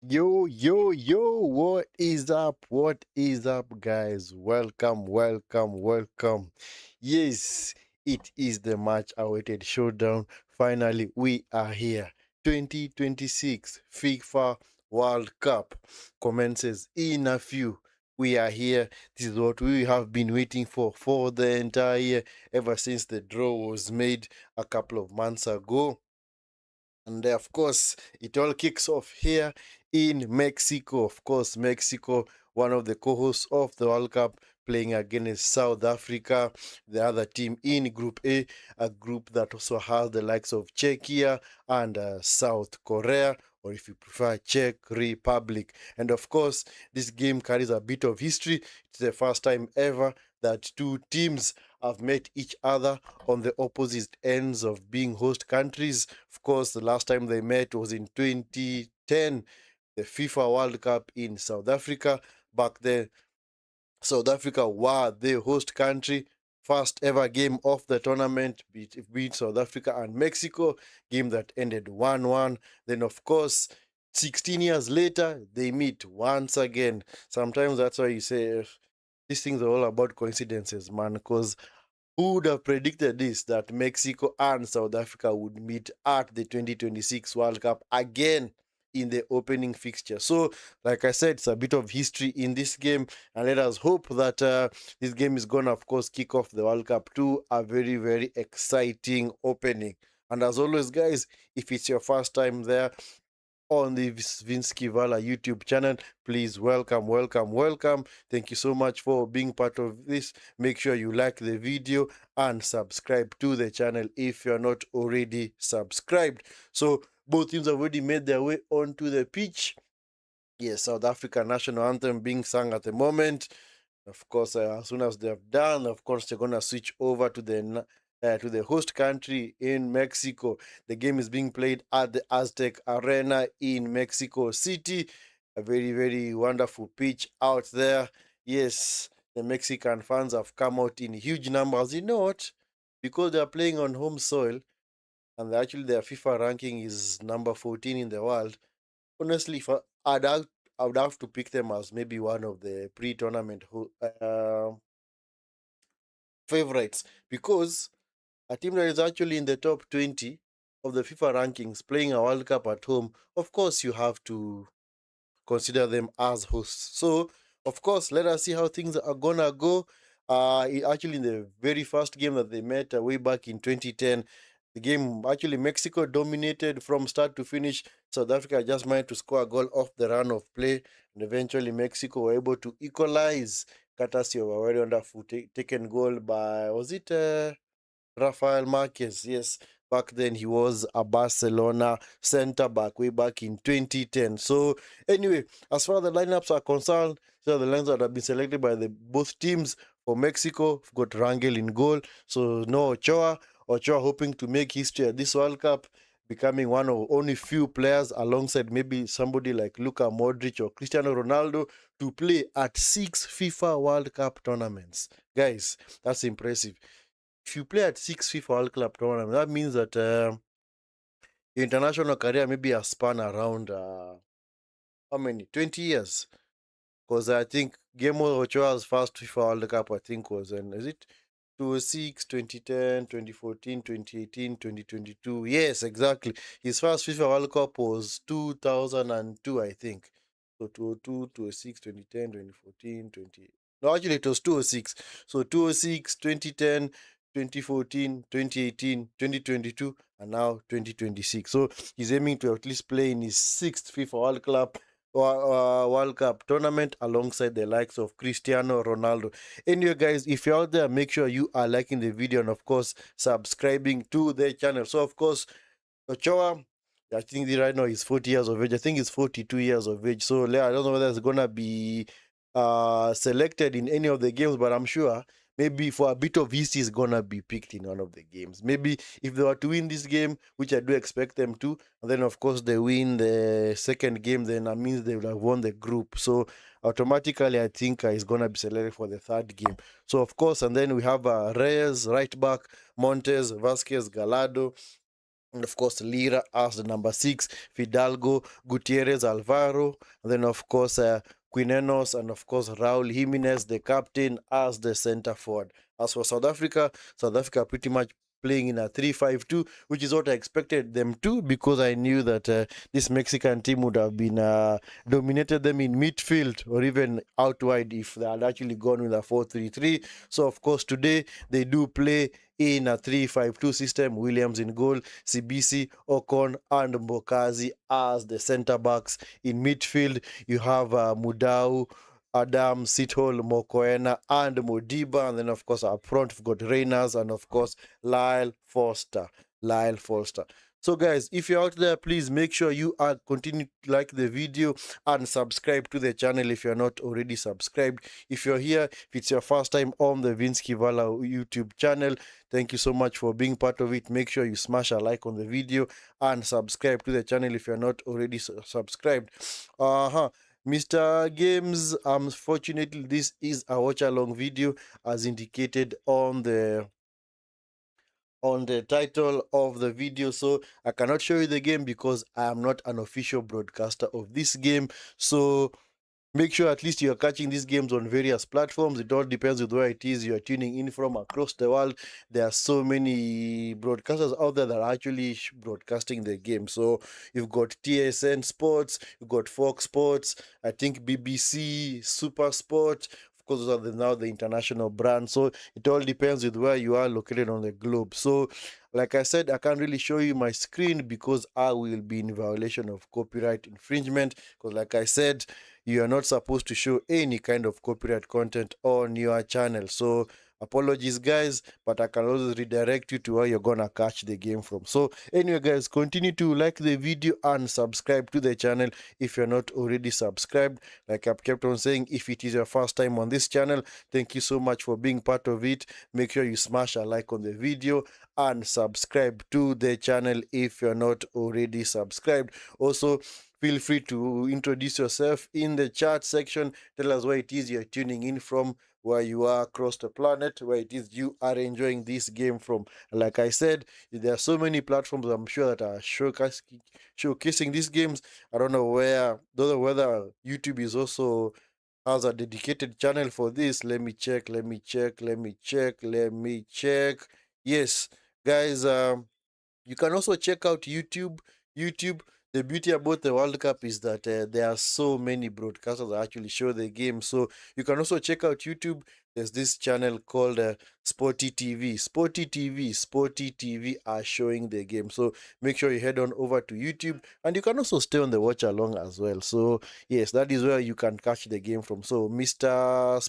Yo, what is up? What is up, guys? Welcome. Yes, it is the much awaited showdown. Finally, we are here. 2026 FIFA World Cup commences in a few. We are here. This is what we have been waiting for the entire year, ever since the draw was made a couple of months ago. And of course, it all kicks off here in Mexico. Of course, Mexico, one of the co hosts of the World Cup, playing against South Africa, the other team in Group a group that also has the likes of Czechia and South Korea, or if you prefer, Czech Republic. And of course, this game carries a bit of history. It's the first time ever that two teams have met each other on the opposite ends of being host countries. Of course, the last time they met was in 2010, the FIFA World Cup in South Africa. Back then, South Africa were the host country. First ever game of the tournament between South Africa and Mexico, game that ended 1-1. Then, of course, 16 years later, they meet once again. Sometimes that's why you say these things are all about coincidences, man, because who would have predicted this, that Mexico and South Africa would meet at the 2026 World Cup again in the opening fixture? So, like I said, it's a bit of history in this game, and let us hope that this game is going to, of course, kick off the World Cup to a very exciting opening. And as always, guys, if it's your first time there on the Vinskey Valor YouTube channel, please welcome. Thank you so much for being part of this. Make sure you like the video and subscribe to the channel if you're not already subscribed. So both teams have already made their way onto the pitch. Yes, South Africa national anthem being sung at the moment. Of course, as soon as they have done, of course, they're gonna switch over to the host country in Mexico. The game is being played at the Azteca Arena in Mexico City. A very wonderful pitch out there. Yes, the Mexican fans have come out in huge numbers. You know what? Because they are playing on home soil, and actually their FIFA ranking is number 14 in the world. Honestly, if I would have to pick them as maybe one of the pre-tournament favorites, because a team that is actually in the top 20 of the FIFA rankings playing a World Cup at home, of course you have to consider them as hosts. So, of course, let us see how things are gonna go. Actually, in the very first game that they met way back in 2010, the game actually Mexico dominated from start to finish. South Africa just managed to score a goal off the run of play, and eventually Mexico were able to equalize, courtesy of a very wonderful taken goal by, was it Rafael Marquez? Yes, back then he was a Barcelona center back way back in 2010. So anyway, as far as the lineups are concerned, so the lines that have been selected by the both teams. For Mexico, we've got Rangel in goal, so no Ochoa. Ochoa hoping to make history at this World Cup, becoming one of only few players alongside maybe somebody like Luka Modric or Cristiano Ronaldo to play at 6 FIFA World Cup tournaments. Guys, that's impressive. If you play at 6 FIFA World Cup tournaments, that means that your international career maybe a span around how many? 20 years. Because I think Guillermo Ochoa's first FIFA World Cup, I think, was in, is it 2006, 2010, 2014, 2018, 2022? Yes, exactly. His first FIFA World Cup was 2002, I think. So 2002, 2006, 2010, 2014, 20. No, actually, it was 2006. So 2006, 2010, 2014, 2018, 2022, and now 2026. So he's aiming to at least play in his sixth FIFA World Cup tournament alongside the likes of Cristiano Ronaldo. Anyway, guys, if you're out there, make sure you are liking the video and, of course, subscribing to the channel. So, of course, Ochoa, I think right now he's 40 years of age. I think he's 42 years of age. So, I don't know whether it's going to be selected in any of the games, but I'm sure maybe for a bit of history is gonna be picked in one of the games. Maybe if they were to win this game, which I do expect them to, and then of course they win the second game, then that means they will have won the group. So automatically, I think he's gonna be selected for the third game. So of course, and then we have Reyes right back, Montes, Vasquez, Gallardo, And of course, Lira as the number 6, Fidalgo, Gutierrez, Alvaro, and then of course Quinenos, and of course Raul Jimenez, the captain, as the center forward. As for South Africa pretty much playing in a 3-5-2, which is what I expected them to, because I knew that this Mexican team would have been dominated them in midfield or even out wide if they had actually gone with a 4-3-3. So of course today they do play in a 3-5-2 system. Williams in goal, Sibisi, Ocon, and Mbokazi as the centre backs. In midfield, you have Mudau, Adam, Sithole, Mokoena, and Modiba. And then, of course, up front, we've got Reyners and, of course, Lyle Foster. Lyle Foster. So, guys, if you're out there, please make sure you are continue to like the video and subscribe to the channel if you're not already subscribed. If you're here, if it's your first time on the Vinskey Valor YouTube channel, thank you so much for being part of it. Make sure you smash a like on the video and subscribe to the channel if you're not already subscribed. Mr. Games, unfortunately, this is a watch along video as indicated on the title of the video, so I cannot show you the game because I am not an official broadcaster of this game. So make sure at least you're catching these games on various platforms. It all depends on where it is you're tuning in from across the world. There are so many broadcasters out there that are actually broadcasting the game. So you've got TSN Sports, you've got Fox Sports, I think BBC, Super Sport. Of course, those are now the international brands. So it all depends with where you are located on the globe. So like I said, I can't really show you my screen because I will be in violation of copyright infringement. Because like I said, you are not supposed to show any kind of copyright content on your channel. So apologies guys, but I can always redirect you to where you're gonna catch the game from. So anyway guys, continue to like the video and subscribe to the channel if you're not already subscribed. Like I've kept on saying, if it is your first time on this channel, thank you so much for being part of it. Make sure you smash a like on the video and subscribe to the channel if you're not already subscribed. Also, feel free to introduce yourself in the chat section. Tell us where it is you're tuning in from, where you are across the planet, where it is you are enjoying this game from. Like I said, there are so many platforms I'm sure that are showcasing these games. I don't know whether YouTube is also has a dedicated channel for this. Let me check. Yes, guys, you can also check out YouTube. The beauty about the World Cup is that there are so many broadcasters that actually show the game. So you can also check out YouTube. There's this channel called Sporty TV. Sporty TV are showing the game. So make sure you head on over to YouTube, and you can also stay on the watch along as well. So yes, that is where you can catch the game from. So Mr.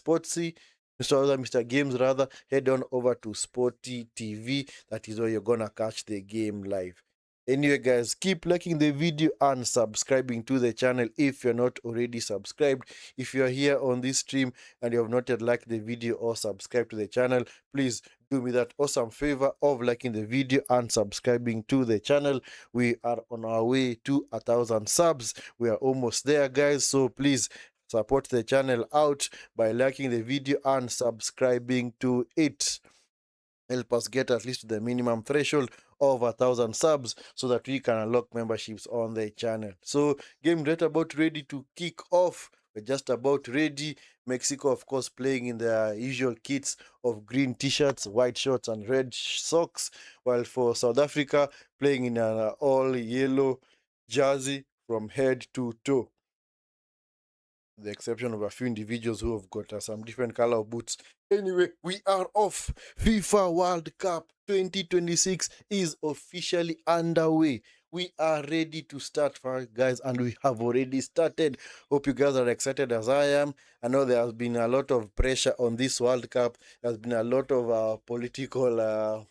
Games rather, head on over to Sporty TV. That is where you're gonna catch the game live. Anyway, guys, keep liking the video and subscribing to the channel if you're not already subscribed. If you're here on this stream and you have not yet liked the video or subscribed to the channel, please do me that awesome favor of liking the video and subscribing to the channel. We are on our way to 1,000 subs. We are almost there, guys, so please support the channel out by liking the video and subscribing to it. Help us get at least to the minimum threshold of 1,000 subs so that we can unlock memberships on the channel. So game right about ready to kick off. We're just about ready. Mexico, of course, playing in their usual kits of green t-shirts, white shorts, and red socks, while for South Africa, playing in an all yellow jersey from head to toe, the exception of a few individuals who have got some different color of boots. Anyway, we are off. FIFA World Cup 2026 is officially underway. We are ready to start, guys, and we have already started. Hope you guys are excited as I am. I know there has been a lot of pressure on this World Cup. There's been a lot of political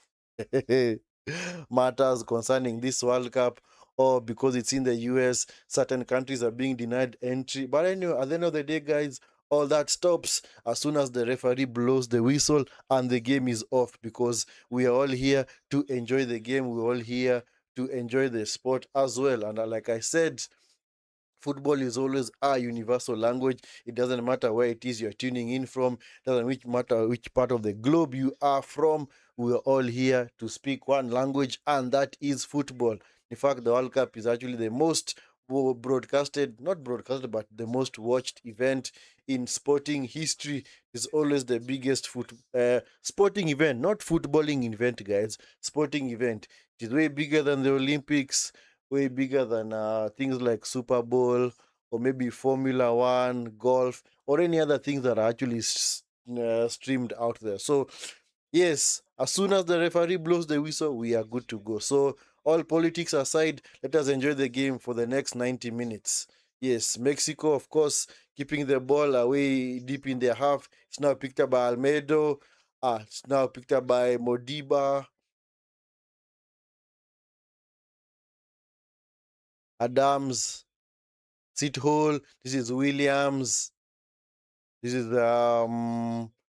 matters concerning this World Cup, or because it's in the US, certain countries are being denied entry. But anyway, at the end of the day, guys, all that stops as soon as the referee blows the whistle and the game is off, because we are all here to enjoy the game. We're all here to enjoy the sport as well. And like I said, football is always a universal language. It doesn't matter where it is you're tuning in from. It doesn't matter which part of the globe you are from. we are all here to speak one language, and that is football. In fact, the World Cup is actually the most broadcasted, not broadcasted, but the most watched event in sporting history. Is always the biggest sporting event, not footballing event, guys. Sporting event. It is way bigger than the Olympics, way bigger than things like Super Bowl or maybe Formula One, golf, or any other things that are actually streamed out there. So yes, as soon as the referee blows the whistle, we are good to go. So, all politics aside, let us enjoy the game for the next 90 minutes. Yes, Mexico, of course, keeping the ball away deep in their half. It's now picked up by Almedo. It's now picked up by Modiba, Adams, Sithole. This is Williams. This is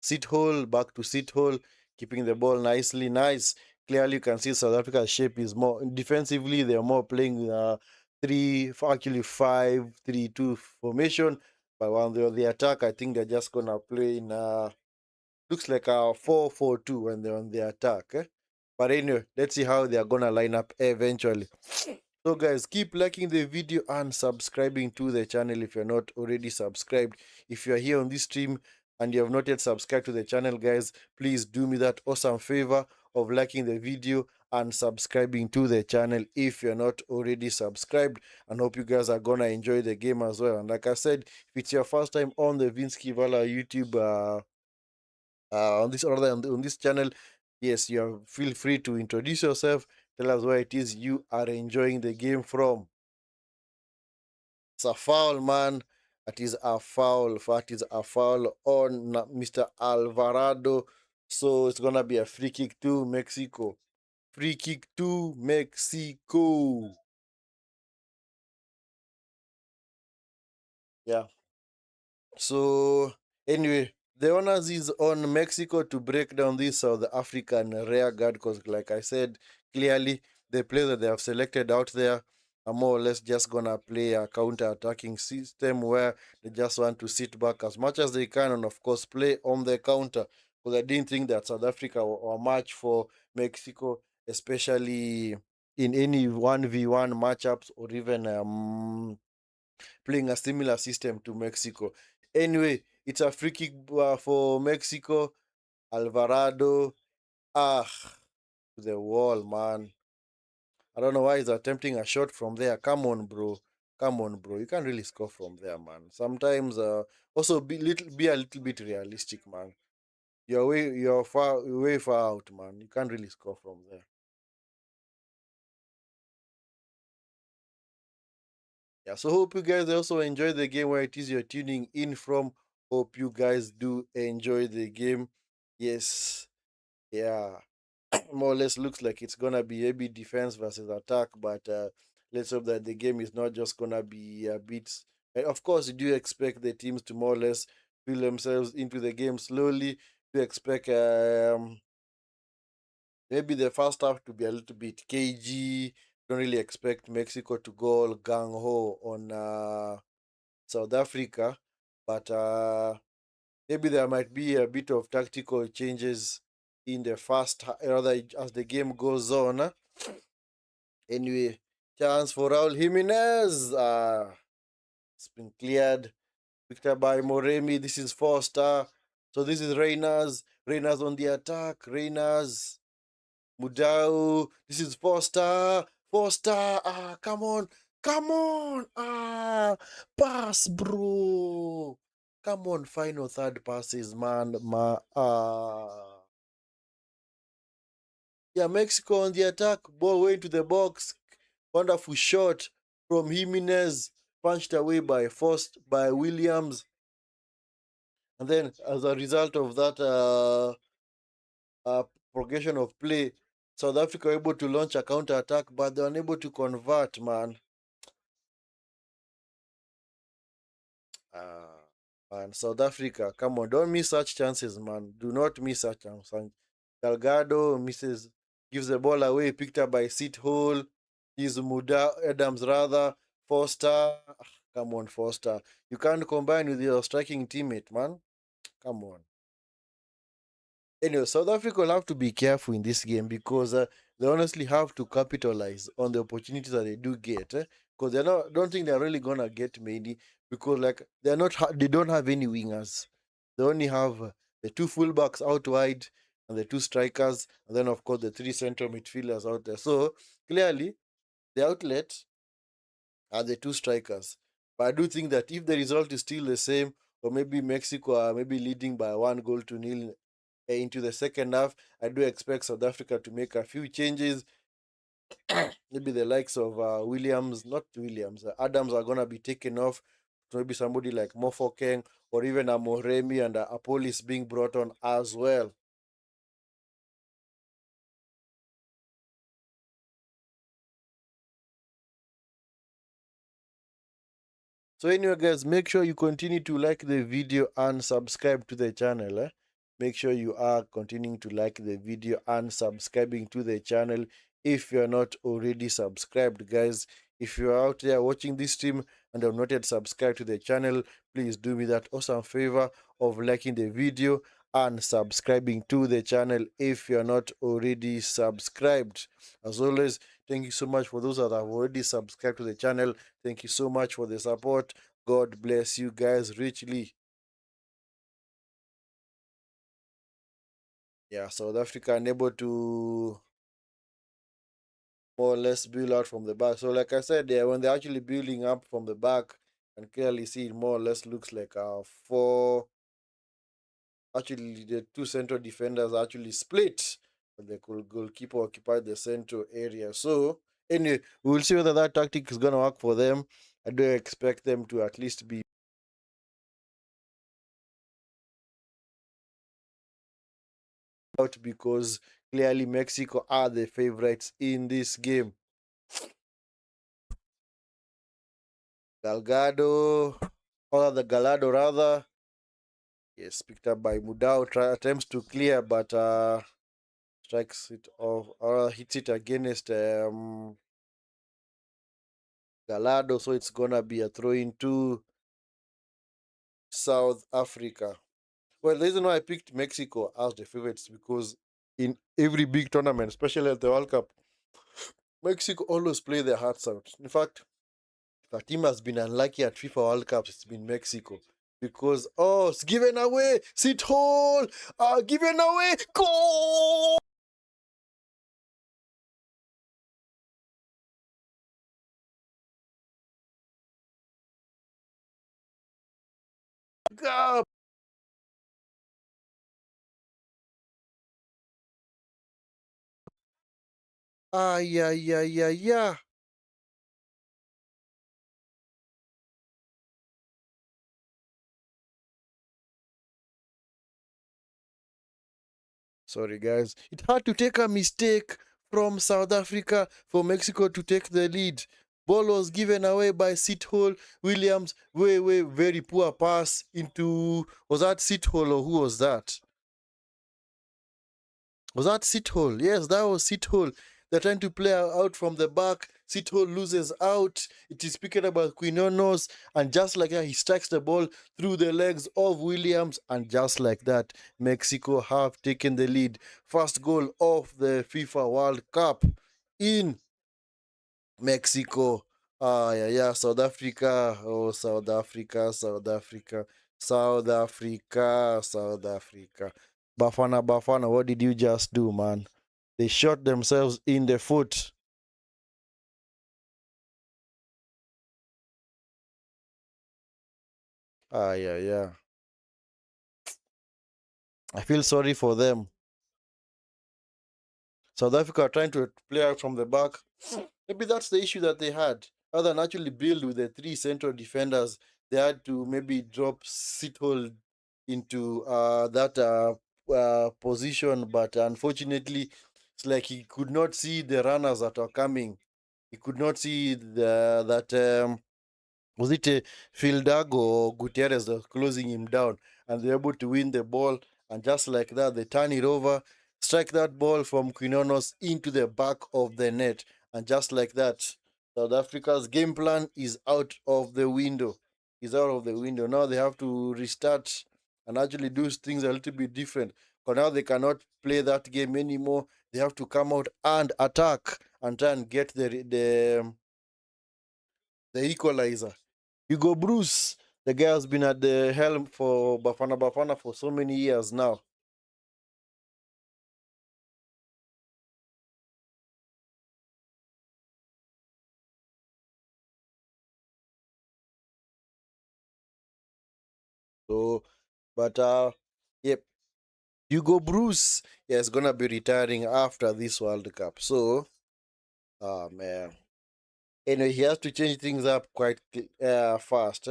sit hole, back to sit hole, keeping the ball nicely. Nice. Clearly, you can see South Africa's shape is more defensively. They are more playing actually 5-3-2 formation. But when they're on the attack, I think they're just gonna play in looks like a 4-4-2 when they're on the attack. But anyway, let's see how they are gonna line up eventually. So guys, keep liking the video and subscribing to the channel if you're not already subscribed. If you're here on this stream and you have not yet subscribed to the channel, guys, please do me that awesome favor of liking the video and subscribing to the channel if you're not already subscribed. And hope you guys are gonna enjoy the game as well. And like I said, if it's your first time on the Vinskey Valor YouTube on this or on this channel, yes, you are, feel free to introduce yourself, tell us where it is you are enjoying the game from. It's a foul, man. That is a foul. That is a foul on Mr. Alvarado. So it's gonna be a free kick to Mexico. Free kick to Mexico. Yeah. So anyway, the honors is on Mexico to break down this South African rear guard because, like I said, clearly the players that they have selected out there are more or less just gonna play a counter-attacking system where they just want to sit back as much as they can and of course play on the counter. Because I didn't think that South Africa were a match for Mexico, especially in any 1v1 matchups or even playing a similar system to Mexico. Anyway, it's a free kick for Mexico. Alvarado, ah, to the wall, man. I don't know why he's attempting a shot from there. Come on, bro. Come on, bro. You can't really score from there, man. Sometimes, also be a little bit realistic, man. You're way far out, man. You can't really score from there. Yeah, so hope you guys also enjoy the game where it is you're tuning in from. Hope you guys do enjoy the game. Yes, yeah. More or less looks like it's gonna be maybe defense versus attack, but let's hope that the game is not just gonna be a bit. And of course, you do expect the teams to more or less feel themselves into the game slowly. You expect maybe the first half to be a little bit cagey. Don't really expect Mexico to go all gung ho on South Africa, but maybe there might be a bit of tactical changes in the rather as the game goes on. Anyway, chance for Raul Jimenez. It's been cleared. Picked up by Moremi. This is Foster. So this is Reyners. Reyners on the attack. Reyners. Mudau. This is Foster. Foster. Come on. Come on. Pass, bro. Come on, final third passes, man. Yeah, Mexico on the attack. Ball went to the box. Wonderful shot from Jimenez. Punched away by Williams. And then, as a result of that uh, progression of play, South Africa were able to launch a counter attack, but they were unable to convert, man. Uh, and South Africa, come on, don't miss such chances, man. Do not miss such chances. Delgado gives the ball away, picked up by Sit Hole. He's Muda Adams rather. Foster. Come on, Foster. You can't combine with your striking teammate, man. Come on. Anyway, South Africa will have to be careful in this game because they honestly have to capitalize on the opportunities that they do get. Because they're not, don't think they're really gonna get many because like they're not, they don't have any wingers. They only have the two fullbacks out wide and the two strikers, and then of course the three central midfielders out there. So clearly, the outlet are the two strikers. But I do think that if the result is still the same, or maybe Mexico are maybe leading by 1 goal to nil into the second half, I do expect South Africa to make a few changes. Maybe the likes of Williams, not Williams, Adams are going to be taken off. Maybe somebody like Mofokeng or even a Moremi and a Police being brought on as well. So anyway, guys, make sure you continue to like the video and subscribe to the channel. Make sure you are continuing to like the video and subscribing to the channel if you're not already subscribed, guys. If you're out there watching this stream and have not yet subscribed to the channel, please do me that awesome favor of liking the video and subscribing to the channel if you're not already subscribed. As always, thank you so much for those that have already subscribed to the channel. Thank you so much for the support. God bless you guys richly. Yeah, South Africa unable to more or less build out from the back. So, like I said, yeah, when they're actually building up from the back, and clearly see it more or less looks like four. Actually, the two central defenders actually split, but the goalkeeper occupied the central area. So, anyway, we will see whether that tactic is going to work for them. I do expect them to at least be out because clearly Mexico are the favorites in this game. Galgado, or the Galado rather. Yes, picked up by Mudao. Attempts to clear, but strikes it off or hits it against Galado. So it's gonna be a throw into South Africa. Well, the reason why I picked Mexico as the favorites because in every big tournament, especially at the World Cup, Mexico always play their hearts out. In fact, if a team has been unlucky at FIFA World Cups, it's been Mexico. Because, oh, it's given away, sit hole, given away, goal! Go! Yeah, yeah, yeah, yeah. Sorry, guys. It had to take a mistake from South Africa for Mexico to take the lead. Ball was given away by Sithole Williams. Very poor pass into. Was that Sithole or who was that? Was that Sithole? Yes, that was Sithole. They're trying to play out from the back. Sithole loses out. It is picked up by Quinones. And just like that, he strikes the ball through the legs of Williams. And just like that, Mexico have taken the lead. First goal of the FIFA World Cup in Mexico. Yeah. South Africa. Oh, South Africa, South Africa, South Africa, South Africa. Bafana Bafana, what did you just do, man? They shot themselves in the foot. Yeah. I feel sorry for them. South Africa are trying to play out from the back. Maybe that's the issue that they had. Rather than actually build with the three central defenders, they had to maybe drop Sithole into that position. But unfortunately, it's like he could not see the runners that are coming. He could not see that was it Fildago or Gutierrez that was closing him down, and they're able to win the ball. And just like that, they turn it over, strike that ball from Quinones into the back of the net. And just like that, South Africa's game plan is out of the window. Is out of the window. Now they have to restart and actually do things a little bit different. Because now they cannot play that game anymore. They have to come out and attack and try and get the equalizer. Hugo Bruce, the guy has been at the helm for Bafana Bafana for so many years now. So, but yep, Hugo Bruce, yeah, is gonna be retiring after this World Cup. So, man, anyway, he has to change things up quite fast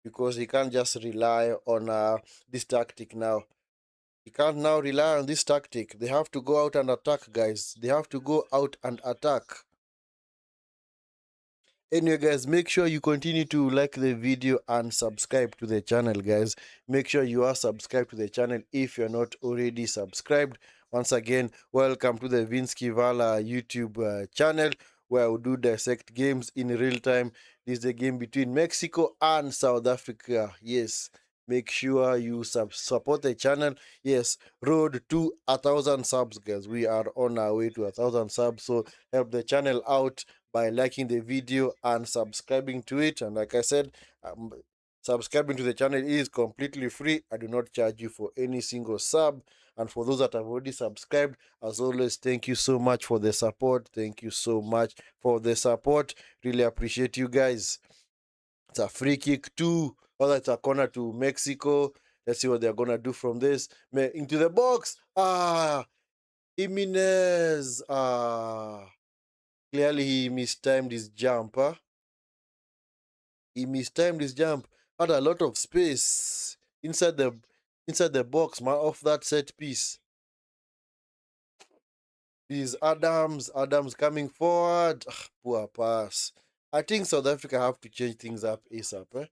because he can't just rely on this tactic now. He can't now rely on this tactic. They have to go out and attack, guys. They have to go out and attack. Anyway, guys, make sure you continue to like the video and subscribe to the channel, guys. Make sure you are subscribed to the channel if you're not already subscribed. Once again, welcome to the Vinskey Valor YouTube channel, where we do dissect games in real time. This is the game between Mexico and South Africa. Yes, make sure you support the channel. Yes, road to 1,000 subs, guys. We are on our way to 1,000 subs, so help the channel out by liking the video and subscribing to it. And like I said, subscribing to the channel is completely free. I do not charge you for any single sub. And for those that have already subscribed, as always, thank you so much for the support. Thank you so much for the support. Really appreciate you guys. It's a free kick to, or it's a corner to Mexico. Let's see what they're gonna do from this. Into the box. Jimenez. Clearly he mistimed his jump. He mistimed his jump. Had a lot of space inside the box, man, off that set piece. Is Adams coming forward. Poor pass. I think South Africa have to change things up ASAP.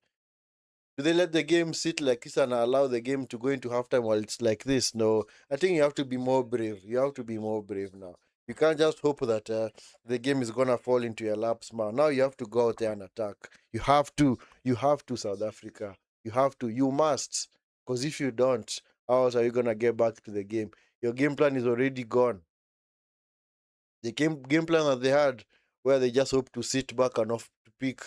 Do they let the game sit like this and allow the game to go into halftime while it's like this? No. I think you have to be more brave. You have to be more brave now. You can't just hope that the game is gonna fall into your laps, man. Now you have to go out there and attack. You have to. You have to, South Africa. You have to. You must. Because if you don't, how else are you gonna get back to the game? Your game plan is already gone. The game plan that they had, where they just hope to sit back and off to pick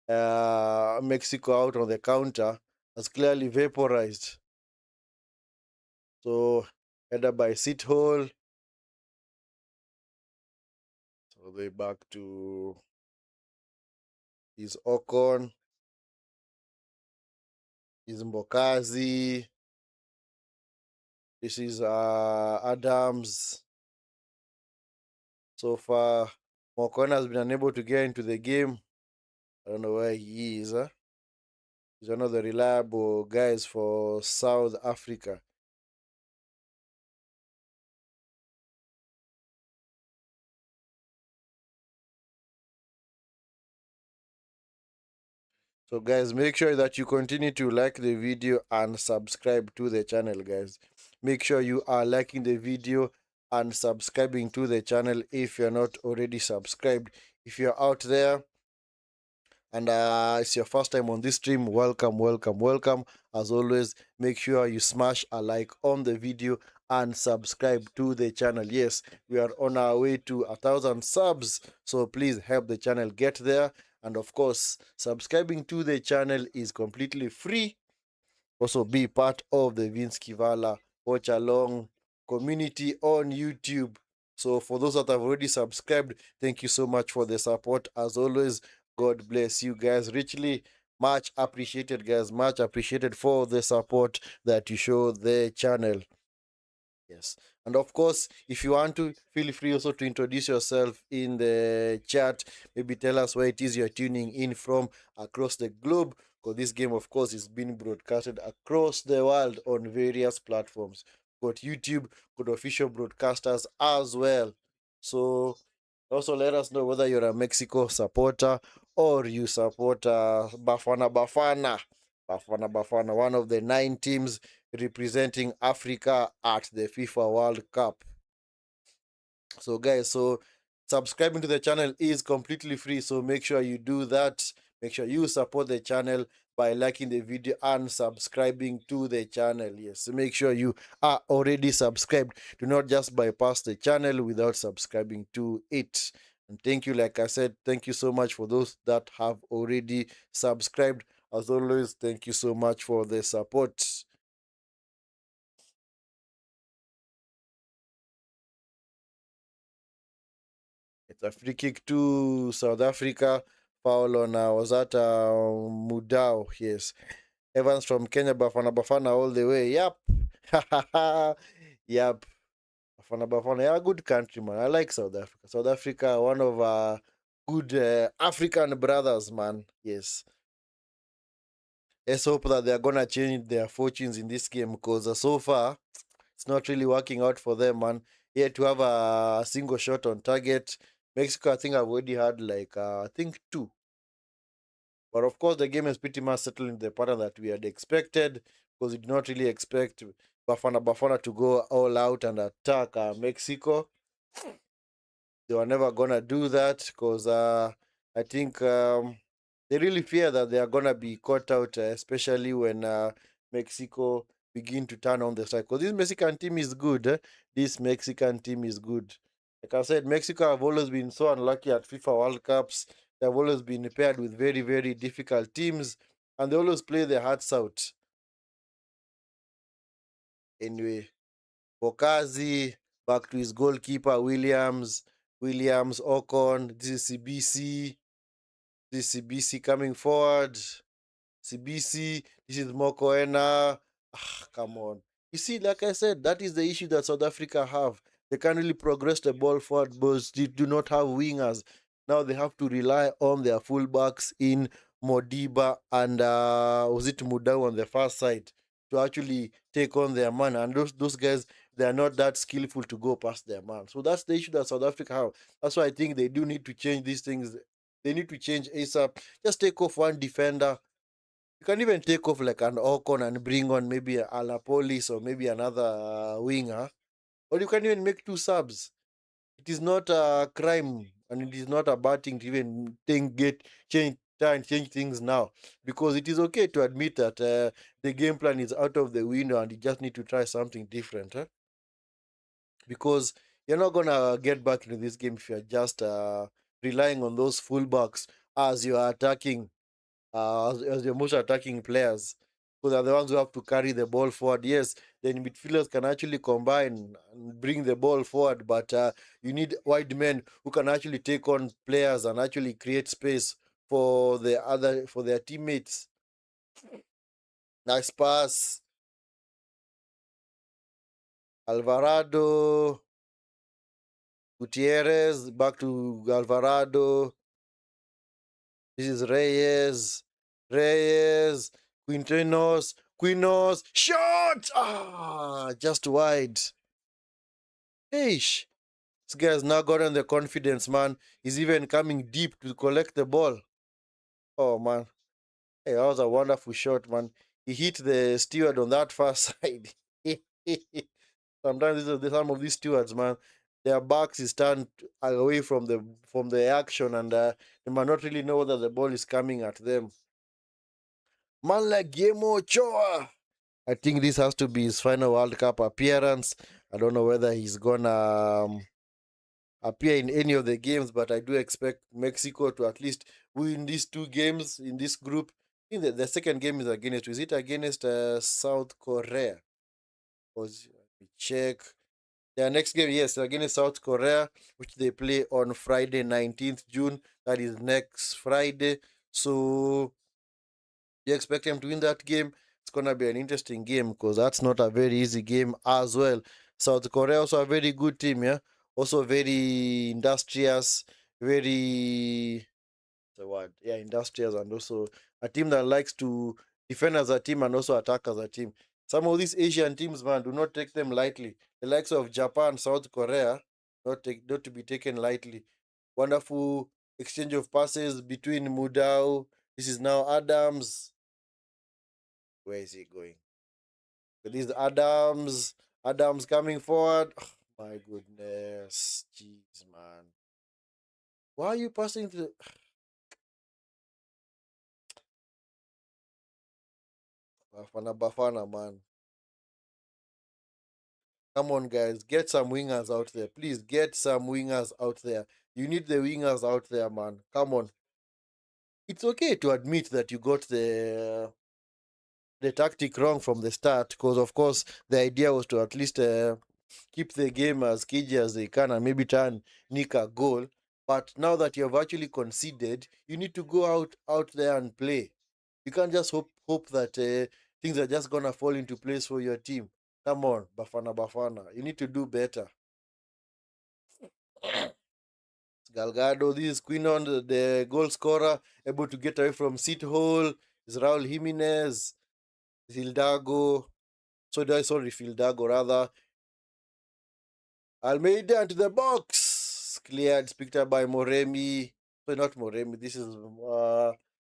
Mexico out on the counter, has clearly vaporized. So header by sit hole. So they back to his Ocon, his Mbokazi. This is Adams. So far, Ocon has been unable to get into the game. I don't know where he is. He's one of the reliable guys for South Africa. So guys, make sure that you continue to like the video and subscribe to the channel, guys. Make sure you are liking the video and subscribing to the channel if you're not already subscribed. If you're out there and it's your first time on this stream, welcome, welcome, welcome. As always, make sure you smash a like on the video and subscribe to the channel. Yes, we are on our way to 1,000 subs, so please help the channel get there. And of course, subscribing to the channel is completely free. Also, be part of the Vinskey Valor Watchalong community on YouTube. So, for those that have already subscribed, thank you so much for the support. As always, God bless you guys richly. Much appreciated, guys. Much appreciated for the support that you show the channel. Yes. And of course, if you want to, feel free also to introduce yourself in the chat. Maybe tell us where it is you're tuning in from across the globe. Because this game, of course, is being broadcasted across the world on various platforms. Got YouTube, got official broadcasters as well. So also let us know whether you're a Mexico supporter or you support Bafana Bafana. Bafana Bafana, one of the 9 teams representing Africa at the FIFA World Cup. So guys, so subscribing to the channel is completely free, so make sure you do that. Make sure you support the channel. by liking the video and subscribing to the channel. Yes, make sure you are already subscribed. Do not just bypass the channel without subscribing to it. And thank you, like I said, thank you so much for those that have already subscribed. As always, thank you so much for the support. It's a free kick to South Africa. Foul on was that Mudau? Yes, Evans from Kenya, Bafana Bafana all the way. Yep, yep. Bafana Bafana, yeah, good country, man. I like South Africa. South Africa, one of our good African brothers, man. Yes. Let's hope that they're gonna change their fortunes in this game because so far it's not really working out for them, man. Yet to have a single shot on target. Mexico, I think I've already had like I think two. But of course, the game is pretty much settled in the pattern that we had expected because we did not really expect Bafana Bafana to go all out and attack Mexico. They were never gonna do that because I think they really fear that they are gonna be caught out, especially when Mexico begin to turn on the side. Because this Mexican team is good. This Mexican team is good. Like I said, Mexico have always been so unlucky at FIFA World Cups. They've always been paired with very, very difficult teams, and they always play their hearts out. Anyway, Bokazi back to his goalkeeper Williams. Williams, Ocon. This is CBC. This CBC coming forward. CBC. This is Mokoena. Ah, come on. You see, like I said, that is the issue that South Africa have. They can't really progress the ball forward, but they do not have wingers. Now they have to rely on their fullbacks in Modiba and was it Mudau on the far side to actually take on their man. And those guys, they are not that skillful to go past their man. So that's the issue that South Africa have. That's why I think they do need to change these things. They need to change ASAP. Just take off one defender. You can even take off like an Ocon and bring on maybe a Alapolis or maybe another winger. Or you can even make two subs. It is not a crime and it is not a bad thing to even try and change things now, because it is okay to admit that the game plan is out of the window and you just need to try something different. Because you're not gonna get back into this game if you're just relying on those fullbacks as you are attacking, as your most attacking players, because they're the ones who have to carry the ball forward. Yes, then midfielders can actually combine and bring the ball forward, but you need wide men who can actually take on players and actually create space for their teammates. Nice pass, Alvarado, Gutierrez back to Alvarado. This is Reyes, Reyes, Quinos, shot! Ah, just wide. Eish. This guy has now gotten the confidence, man. He's even coming deep to collect the ball. Oh, man. Hey, that was a wonderful shot, man. He hit the steward on that far side. Sometimes some of these stewards, man, their backs is turned away from the action, and they might not really know whether the ball is coming at them. Man like Guillermo Ochoa. I think this has to be his final World Cup appearance. I don't know whether he's gonna appear in any of the games, but I do expect Mexico to at least win these two games in this group. I think the second game is it against South Korea? Let me check. Their next game, yes, against South Korea, which they play on Friday, 19th June. That is next Friday. So you expect them to win that game? It's gonna be an interesting game because that's not a very easy game as well. South Korea also a very good team, yeah. Also very industrious, very the word, yeah, industrious, and also a team that likes to defend as a team and also attack as a team. Some of these Asian teams, man, do not take them lightly. The likes of Japan, South Korea, not to be taken lightly. Wonderful exchange of passes between Mudau. This is now Adams. Where is he going? This is Adams. Adams coming forward. My goodness. Jeez, man. Why are you passing to Bafana Bafana, man. Come on, guys. Get some wingers out there. Please get some wingers out there. You need the wingers out there, man. Come on. It's okay to admit that you got the tactic wrong from the start, because of course the idea was to at least keep the game as cagey as they can and maybe try and nick a goal. But now that you have actually conceded, you need to go out there and play. You can't just hope that things are just gonna fall into place for your team. Come on, Bafana Bafana, you need to do better. Galgado, this is Quinon, the goal scorer, able to get away from seat hole. Is Raul Jimenez, Fildago. Sorry, Fildago rather. Almeida into the box. Cleared, picked up by Moremi. Sorry, not Moremi. This is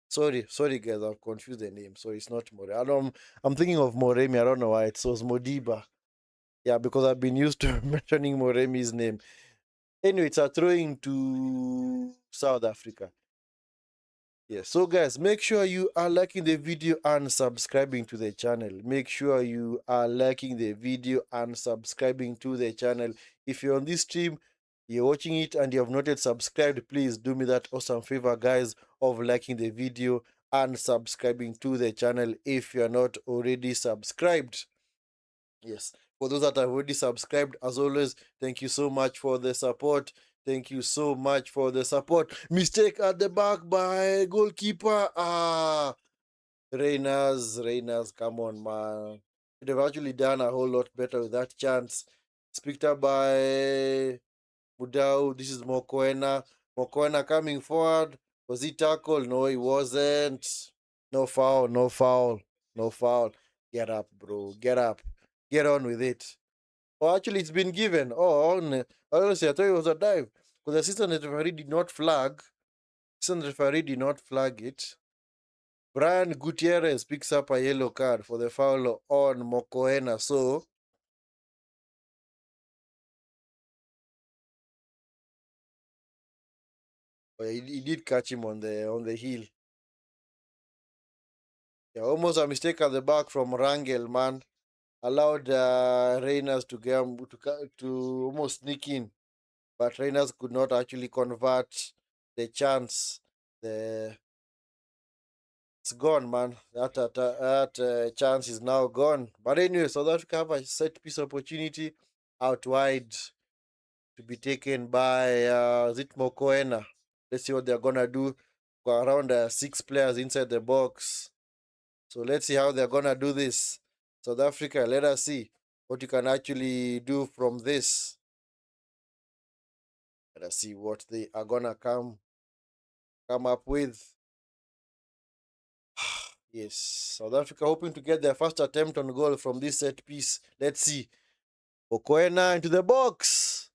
sorry guys, I've confused the name. So it's not Moremi. I'm thinking of Moremi. I don't know why. It was Modiba. Yeah, because I've been used to mentioning Moremi's name. Anyway, it's a throwing to South Africa. Yes, so guys, make sure you are liking the video and subscribing to the channel. Make sure you are liking the video and subscribing to the channel. If you're on this stream, you're watching it and you have not yet subscribed, please do me that awesome favor, guys, of liking the video and subscribing to the channel if you're not already subscribed. Yes, for those that have already subscribed, as always, thank you so much for the support. Thank you so much for the support. Mistake at the back by goalkeeper. Reyners, come on, man. They've actually done a whole lot better with that chance. It's picked up by Mudau. This is Mokoena. Mokoena coming forward. Was he tackled? No, he wasn't. No foul, no foul, no foul. Get up, bro. Get up. Get on with it. Oh, actually, it's been given. Honestly, I thought it was a dive. Because the assistant referee did not flag. Assistant referee did not flag it. Brian Gutierrez picks up a yellow card for the foul on Mokoena. So, he did catch him on the heel. Yeah, almost a mistake at the back from Rangel, man. Allowed Reyners to get to almost sneak in, but Reyners could not actually convert the chance. It's gone, man. That chance is now gone. But anyway, South Africa have a set piece opportunity out wide to be taken by Zitmo Koena. Let's see what they're gonna do. Got around 6 players inside the box. So let's see how they're gonna do this. South Africa, let us see what you can actually do from this. Let us see what they are gonna come up with. Yes, South Africa hoping to get their first attempt on goal from this set piece. Let's see. Okoena into the box.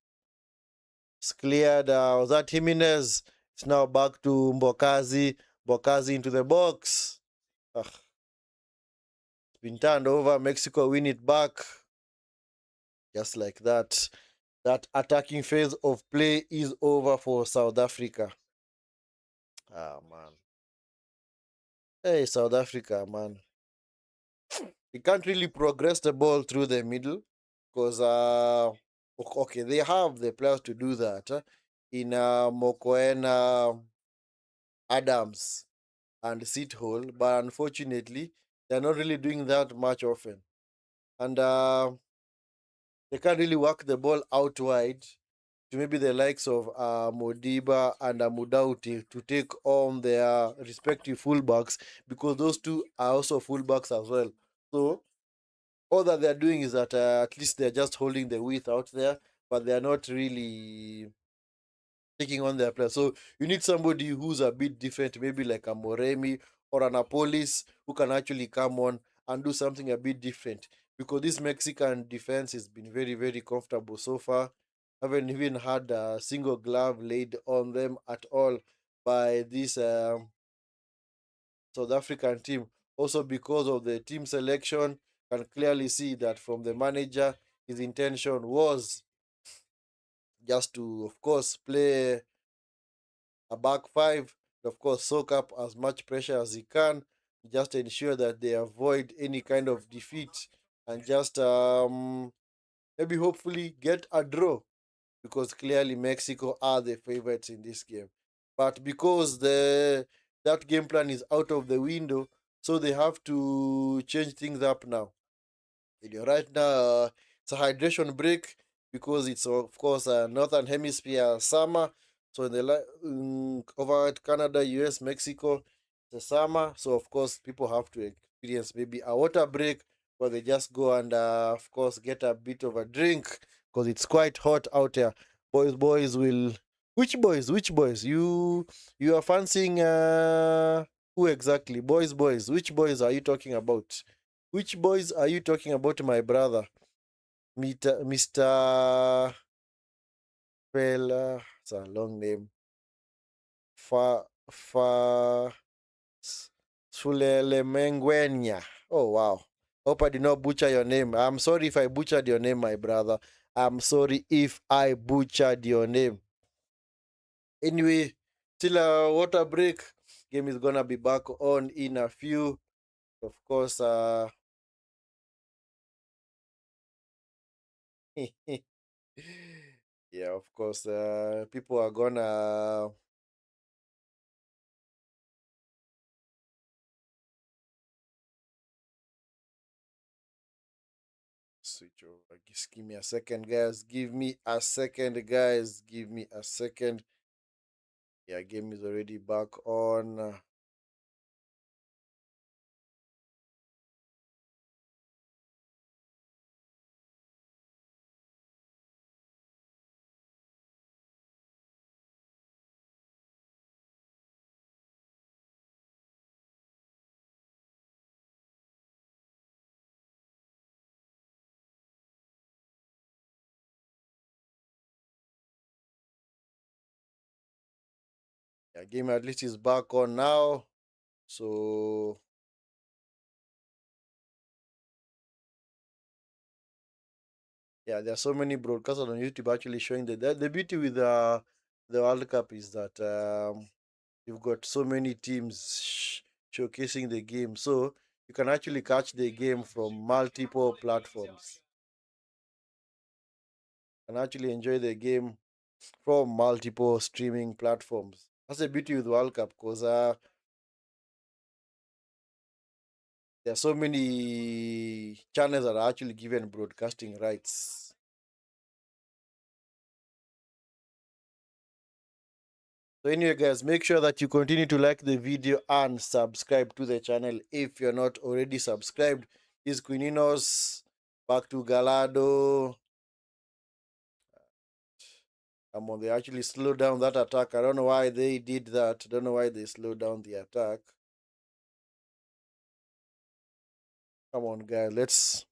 It's cleared. Was that Jimenez? It's now back to Mbokazi. Mbokazi into the box. It's been turned over. Mexico win it back. Just like that. That attacking phase of play is over for South Africa. Man. Hey, South Africa, man. You can't really progress the ball through the middle because, okay, they have the players to do that in Mokoena, Adams, and Sithole, but unfortunately, they're not really doing that much often. And they can't really work the ball out wide to maybe the likes of Modiba and Mudauti to take on their respective fullbacks, because those two are also fullbacks as well. So all that they're doing is that at least they're just holding the width out there, but they're not really taking on their players. So you need somebody who's a bit different, maybe like a Moremi or an Apolis, who can actually come on and do something a bit different. Because this Mexican defense has been very, very comfortable so far. Haven't even had a single glove laid on them at all by this South African team. Also, because of the team selection, can clearly see that from the manager, his intention was just to, of course, play a back five, of course, soak up as much pressure as he can, just ensure that they avoid any kind of defeat and just maybe hopefully get a draw because clearly Mexico are the favorites in this game. But because the that game plan is out of the window, so they have to change things up now. Right now, it's a hydration break because it's of course a northern hemisphere summer. So in the over at Canada, US, Mexico, it's a summer. So of course, people have to experience maybe a water break where they just go and of course get a bit of a drink because it's quite hot out there. Boys will. Which boys? Which boys? You are fancying who exactly? Boys. Which boys are you talking about? Which boys are you talking about, my brother? Mr. Fela. It's a long name. Fa Fa Sulelemengwenya. Oh wow. Hope I did not butcher your name. I'm sorry if I butchered your name, my brother. I'm sorry if I butchered your name. Anyway, till a water break. Game is gonna be back on in a few. Of course, yeah, of course. People are gonna switch over. Just give me a second, guys. Give me a second, guys. Give me a second. Yeah, game is already back on. Yeah, game at least is back on now. So yeah, there are so many broadcasters on YouTube actually showing the beauty with the World Cup is that you've got so many teams showcasing the game, so you can actually catch the game from multiple platforms. You can actually enjoy the game from multiple streaming platforms. That's the beauty with World Cup because there are so many channels that are actually given broadcasting rights. So anyway, guys, make sure that you continue to like the video and subscribe to the channel if you're not already subscribed. This is Quininos, back to Galado. Come on, they actually slowed down that attack. I don't know why they did that. I don't know why they slowed down the attack. Come on, guys, let's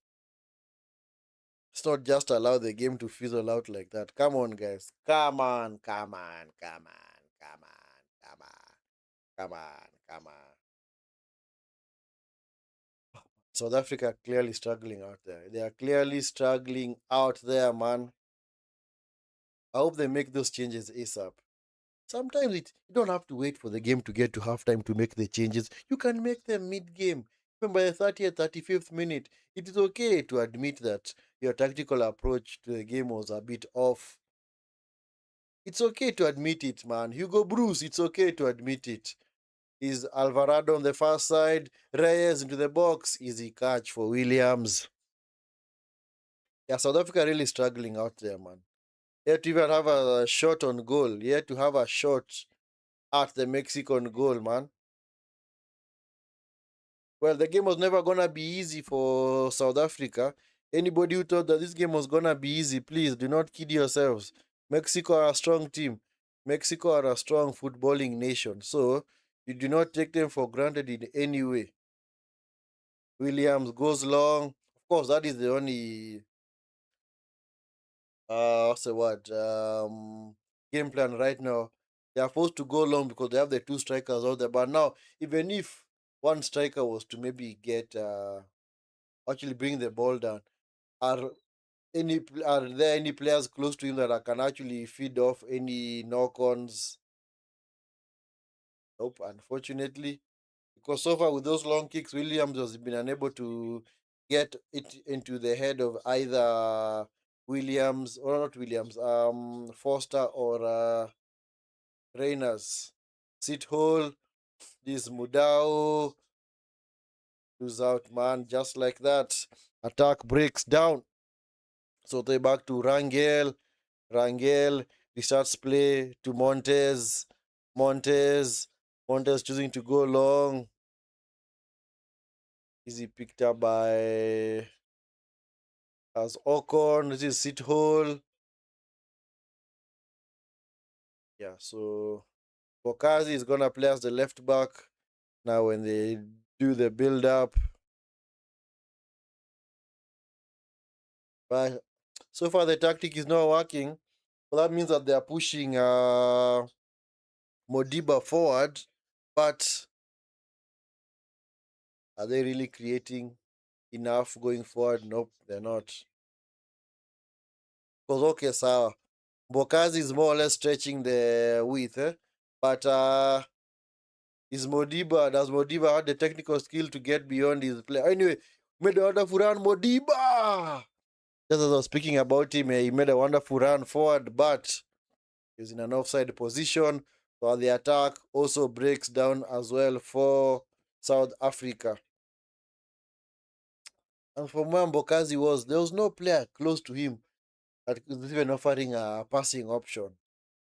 not just allow the game to fizzle out like that. Come on, guys. Come on, come on, come on, come on, come on, come on, come on. South Africa clearly struggling out there. They are clearly struggling out there, man. I hope they make those changes ASAP. Sometimes you don't have to wait for the game to get to halftime to make the changes. You can make them mid-game. Even by the 30th, 35th minute, it is okay to admit that your tactical approach to the game was a bit off. It's okay to admit it, man. Hugo Bruce, it's okay to admit it. Is Alvarado on the far side, Reyes into the box, easy catch for Williams. Yeah, South Africa really struggling out there, man. Yet to even have a shot on goal. Yet to have a shot at the Mexican goal, man. Well, the game was never gonna be easy for South Africa. Anybody who thought that this game was gonna be easy, please do not kid yourselves. Mexico are a strong team. Mexico are a strong footballing nation. So you do not take them for granted in any way. Williams goes long. Of course, that is the only what's the word? Game plan right now. They are forced to go long because they have the two strikers out there. But now, even if one striker was to maybe get actually bring the ball down, are are there any players close to him that can actually feed off any knock-ons? Nope, unfortunately, Because so far with those long kicks, Williams has been unable to get it into the head of either Williams or not Williams, Foster or Reyners. Sit hole, this Mudao lose out, man, just like that. Attack breaks down. So they back to Rangel. Rangel restarts play to Montez. Montez. Montez choosing to go long. Easy picked up by as Ocon. This is sit hole. Yeah, so Bokazi is gonna play as the left back now when they do the build up. But so far the tactic is not working. Well, that means that they are pushing Modiba forward, but are they really creating enough going forward? Nope, they're not. Because okay, sawa. Bokazi is more or less stretching the width, but does Modiba have the technical skill to get beyond his play? Anyway, made a wonderful run, Modiba! Just as I was speaking about him, he made a wonderful run forward, but he's in an offside position. So the attack also breaks down as well for South Africa. And from where Mbokazi was, there was no player close to him that was even offering a passing option.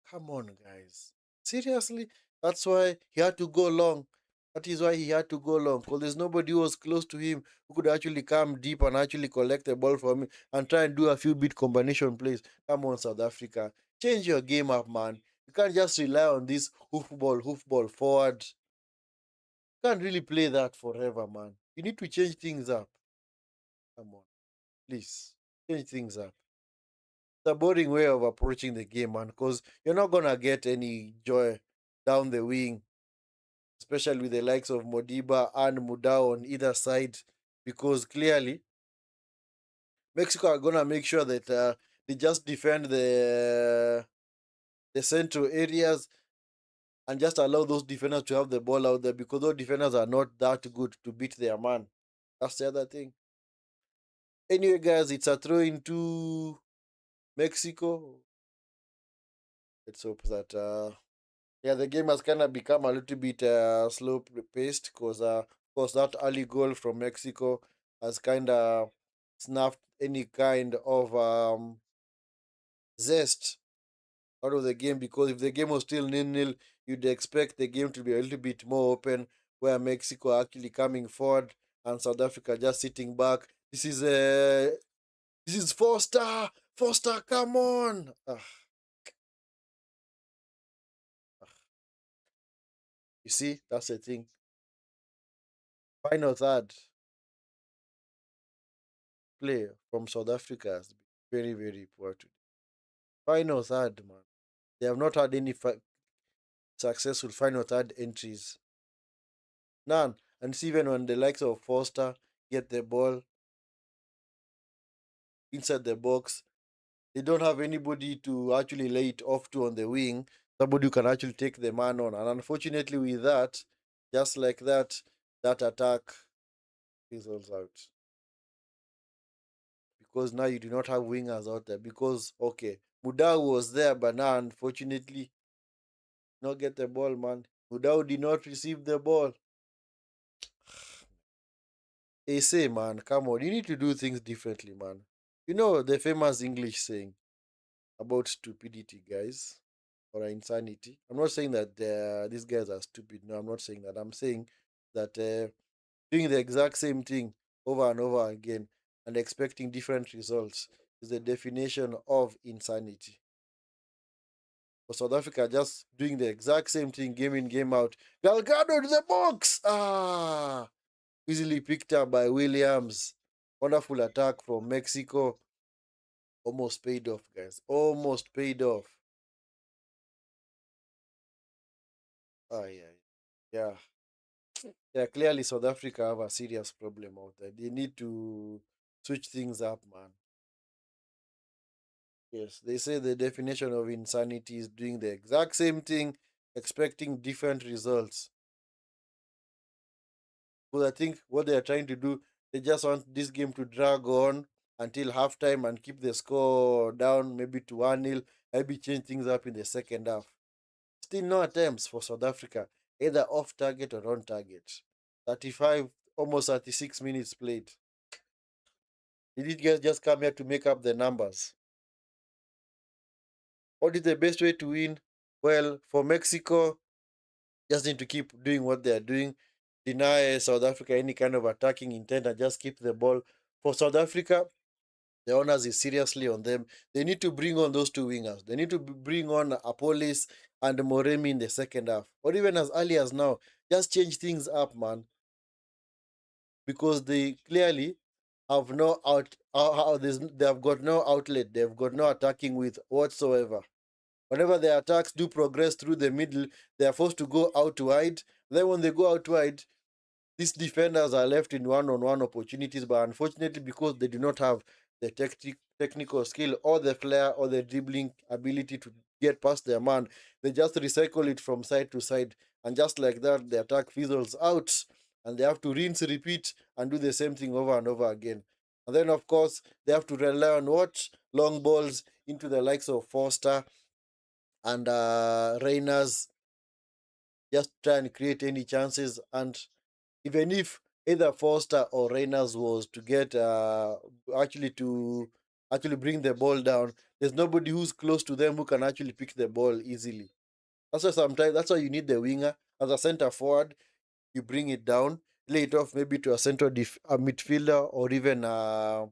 Come on, guys. Seriously? That's why he had to go long. That is why he had to go long. Because there's nobody who was close to him who could actually come deep and actually collect the ball from him and try and do a few bit combination plays. Come on, South Africa. Change your game up, man. You can't just rely on this hoofball forward. You can't really play that forever, man. You need to change things up. Come on. Please. Change things up. It's a boring way of approaching the game, man, because you're not gonna get any joy down the wing, especially with the likes of Modiba and Mudao on either side, because clearly Mexico are gonna make sure that they just defend the central areas and just allow those defenders to have the ball out there because those defenders are not that good to beat their man. That's the other thing. Anyway, guys, it's a throw into Mexico. Let's hope that yeah, the game has kind of become a little bit slow paced because course that early goal from Mexico has kind of snuffed any kind of zest out of the game, because if the game was still nil-nil, you'd expect the game to be a little bit more open, where Mexico are actually coming forward and South Africa just sitting back. This is Foster. Foster, come on. You see, that's the thing. Final third play from South Africa has been very, very poor today. Final third, man. They have not had any successful final third entries. None. And see, even when the likes of Foster get the ball inside the box, they don't have anybody to actually lay it off to on the wing. Somebody who can actually take the man on. And unfortunately, with that, just like that, that attack fizzles out. Because now you do not have wingers out there. Because, okay, Mudau was there, but now, unfortunately, not get the ball, man. Mudau did not receive the ball. Hey, say, man, come on. You need to do things differently, man. You know the famous English saying about stupidity, guys, or insanity. I'm not saying that these guys are stupid. No, I'm not saying that. I'm saying that doing the exact same thing over and over again and expecting different results is the definition of insanity. For South Africa, just doing the exact same thing game in, game out. Galgado to the box! Ah! Easily picked up by Williams. Wonderful attack from Mexico. Almost paid off, guys. Almost paid off. Ah, yeah. Yeah. Yeah, clearly South Africa have a serious problem out there. They need to switch things up, man. Yes, they say the definition of insanity is doing the exact same thing, expecting different results. Because I think what they are trying to do, they just want this game to drag on until halftime and keep the score down, maybe to 1-0, maybe change things up in the second half. Still no attempts for South Africa, either off target or on target. 35, almost 36 minutes played. Did it just come here to make up the numbers? What is the best way to win? Well, for Mexico, just need to keep doing what they are doing, deny South Africa any kind of attacking intent, and just keep the ball. For South Africa, the honors is seriously on them. They need to bring on those two wingers. They need to bring on Apolis and Moremi in the second half, or even as early as now. Just change things up, man, because they clearly have no they have got no outlet. They've got no attacking with whatsoever. Whenever their attacks do progress through the middle, they are forced to go out wide. Then when they go out wide, these defenders are left in one-on-one opportunities, but unfortunately, because they do not have the technical skill or the flair or the dribbling ability to get past their man, they just recycle it from side to side. And just like that, the attack fizzles out and they have to rinse, repeat, and do the same thing over and over again. And then, of course, they have to rely on what? Long balls into the likes of Foster and Reyners, just try and create any chances. And even if either Foster or Reyners was to get actually to actually bring the ball down, there's nobody who's close to them who can actually pick the ball easily. That's why sometimes that's why you need the winger as a center forward. You bring it down, lay it off maybe to a a midfielder or even a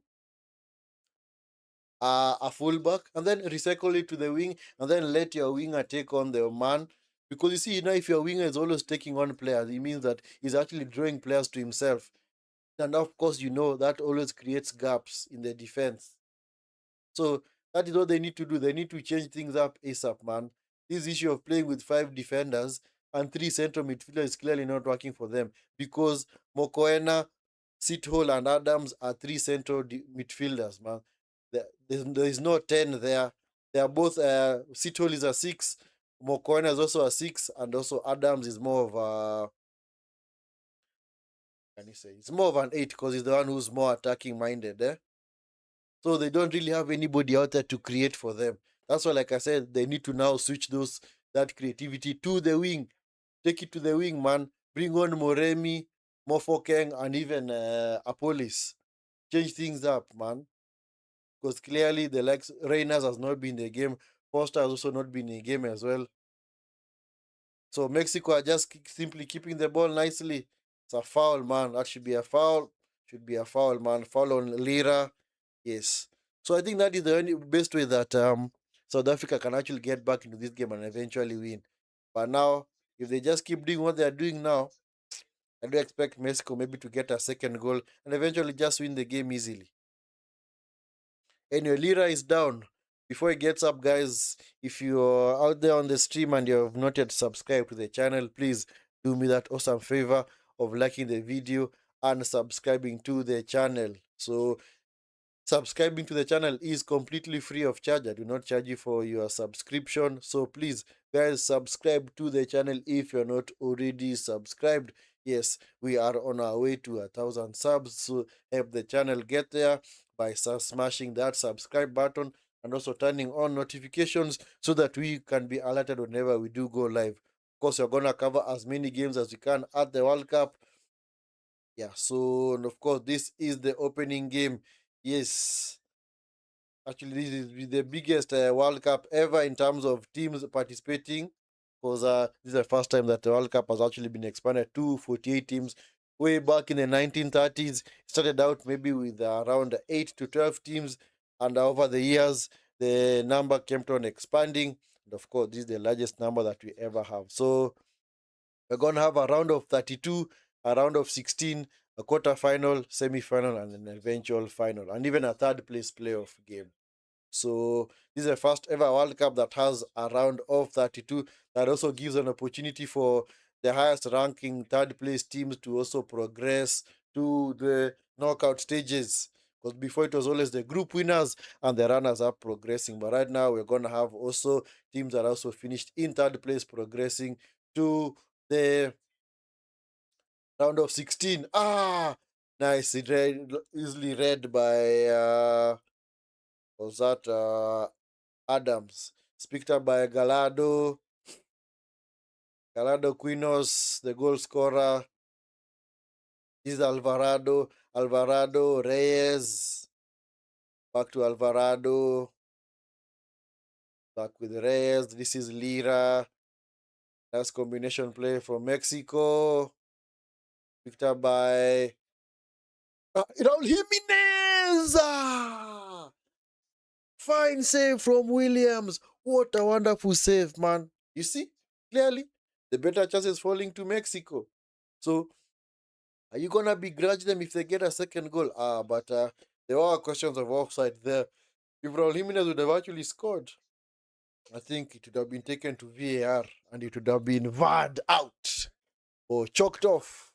fullback, and then recycle it to the wing, and then let your winger take on the man. Because you see, if your winger is always taking on players, it means that he's actually drawing players to himself. And of course, that always creates gaps in the defense. So that is what they need to do. They need to change things up ASAP, man. This issue of playing with five defenders and three central midfielders is clearly not working for them because Mokoena, Sithole, and Adams are three central midfielders, man. There is no 10 there. They are both, Sithole is a 6, Mokoena is also a 6, and also Adams is more of a, can you say, it's more of an 8 because he's the one who's more attacking minded, eh? So they don't really have anybody out there to create for them. That's why, like I said, they need to now switch that creativity to the wing. Take it to the wing, man. Bring on Moremi, Mofokeng, and even Apolis. Change things up, man. Because clearly the likes Reyners has not been in the game. Foster has also not been in the game as well. So Mexico are just simply keeping the ball nicely. It's a foul, man. That should be a foul. Should be a foul, man. Foul on Lira. Yes. So I think that is the only best way that South Africa can actually get back into this game and eventually win. But now, if they just keep doing what they are doing now, I do expect Mexico maybe to get a second goal and eventually just win the game easily. Anyway, Lira is down. Before he gets up, guys, if you're out there on the stream and you have not yet subscribed to the channel, please do me that awesome favor of liking the video and subscribing to the channel. So subscribing to the channel is completely free of charge. I do not charge you for your subscription. So please, guys, subscribe to the channel if you're not already subscribed. Yes, we are on our way to 1,000 subs. So help the channel get there by smashing that subscribe button and also turning on notifications so that we can be alerted whenever we do go live. Of course, we're going to cover as many games as we can at the World Cup. Yeah, so and of course, this is the opening game. Yes, actually, this is the biggest World Cup ever in terms of teams participating. Because this is the first time that the World Cup has actually been expanded to 48 teams. Way back in the 1930s, it started out maybe with around 8 to 12 teams, and over the years, the number kept on expanding. And of course, this is the largest number that we ever have. So we're going to have a round of 32, a round of 16, a quarter-final, semi-final, and an eventual final, and even a third place playoff game. So this is the first ever World Cup that has a round of 32. That also gives an opportunity for the highest ranking third place teams to also progress to the knockout stages. Because before it was always the group winners and the runners up progressing. But right now we're going to have also teams that also finished in third place progressing to the Round of 16. Ah, nice. It read, easily read by was that Adams. Picked up by Gallardo. Gallardo Quinos, the goal scorer. This is Alvarado. Alvarado Reyes. Back to Alvarado. Back with Reyes. This is Lira. Nice combination play from Mexico. Picked up by Raul Jimenez. Ah! Fine save from Williams. What a wonderful save, man. You see, clearly, the better chances falling to Mexico. So, are you going to begrudge them if they get a second goal? But there are questions of offside there. If Raul Jimenez would have actually scored, I think it would have been taken to VAR and it would have been VAR'd out or chalked off.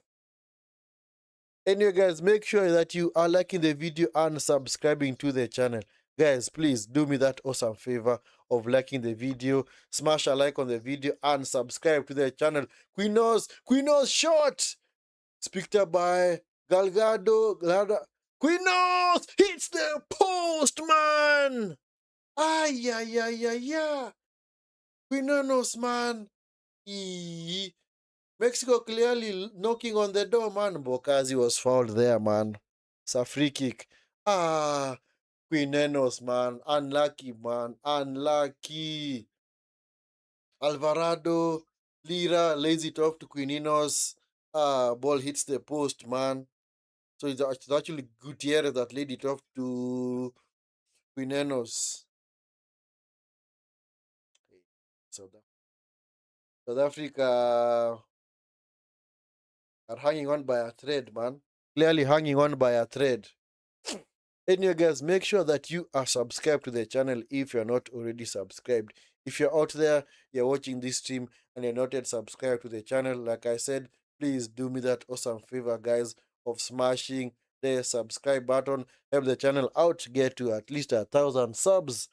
Anyway, guys, make sure that you are liking the video and subscribing to the channel. Guys, please do me that awesome favor of liking the video, smash a like on the video, and subscribe to the channel. Quinos shot! Picked up by Galgado. Quinos hits the post, man! Ay, ay, ay, ay, ay. Quinos, man. Eee. Mexico clearly knocking on the door, man. Bokazi was fouled there, man. It's a free kick. Ah, Quinenos, man. Unlucky, man. Unlucky. Alvarado, Lira lays it off to Quininos. Ball hits the post, man. So it's actually Gutierrez that laid it off to Quinenos. South South Africa are hanging on by a thread, man. Clearly hanging on by a thread. Anyway, guys, make sure that you are subscribed to the channel if you're not already subscribed. If you're out there, you're watching this stream and you're not yet subscribed to the channel, like I said, please do me that awesome favor, guys, of smashing the subscribe button. Help the channel out, get to at least 1,000 subs.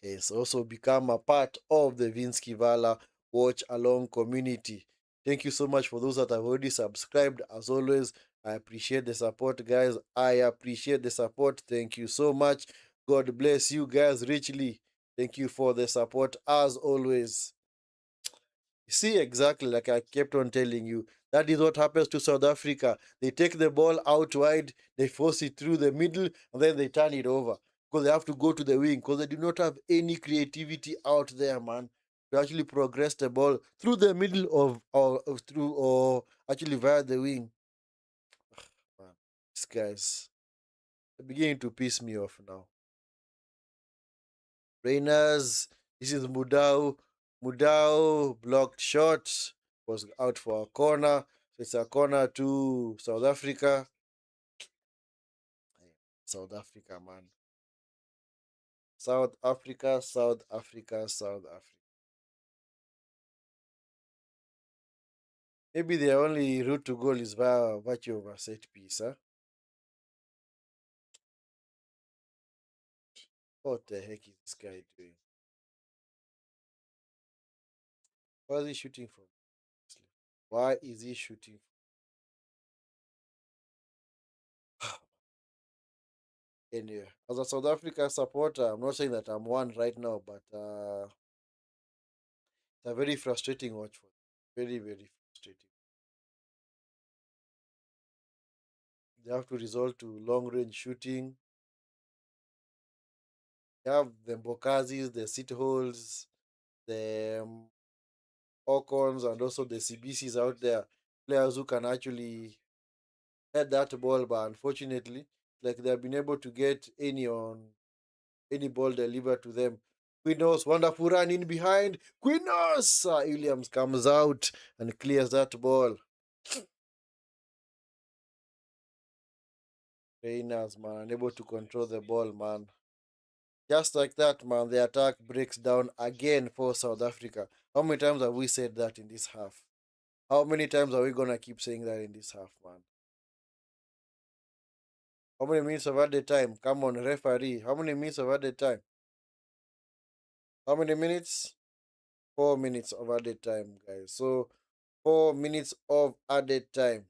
Yes, also become a part of the Vinskey Valor Watch Along community. Thank you so much for those that have already subscribed. As always, I appreciate the support, guys. I appreciate the support. Thank you so much. God bless you guys richly. Thank you for the support as always. See, exactly like I kept on telling you. That is what happens to South Africa. They take the ball out wide, they force it through the middle, and then they turn it over. Because they have to go to the wing, because they do not have any creativity out there, man, to actually progress the ball through the middle of through or actually via the wing. Man, these guys are beginning to piss me off now. Rainers, this is Mudau. Mudau blocked shot, was out for a corner. So it's a corner to South Africa. South Africa, man. South Africa, South Africa, South Africa. Maybe the only route to goal is via virtue of a set piece, huh? What the heck is this guy doing? Why is he shooting from? Why is he shooting? Anyway, as a South Africa supporter, I'm not saying that I'm one right now, but it's a very frustrating watch for me. Very, very frustrating. They have to resort to long range shooting. They have the Mbokazis, the City Holes, the Ocons, and also the CBCs out there. Players who can actually head that ball, but unfortunately, like they have been able to get any ball delivered to them. Quinos, wonderful run in behind. Quinos! Williams comes out and clears that ball. Reyners, man, unable to control the ball, man. Just like that, man, the attack breaks down again for South Africa. How many times have we said that in this half? How many times are we gonna keep saying that in this half, man? How many minutes of added time? Come on, referee. How many minutes of added time? How many minutes? 4 minutes of added time, guys. So 4 minutes of added time.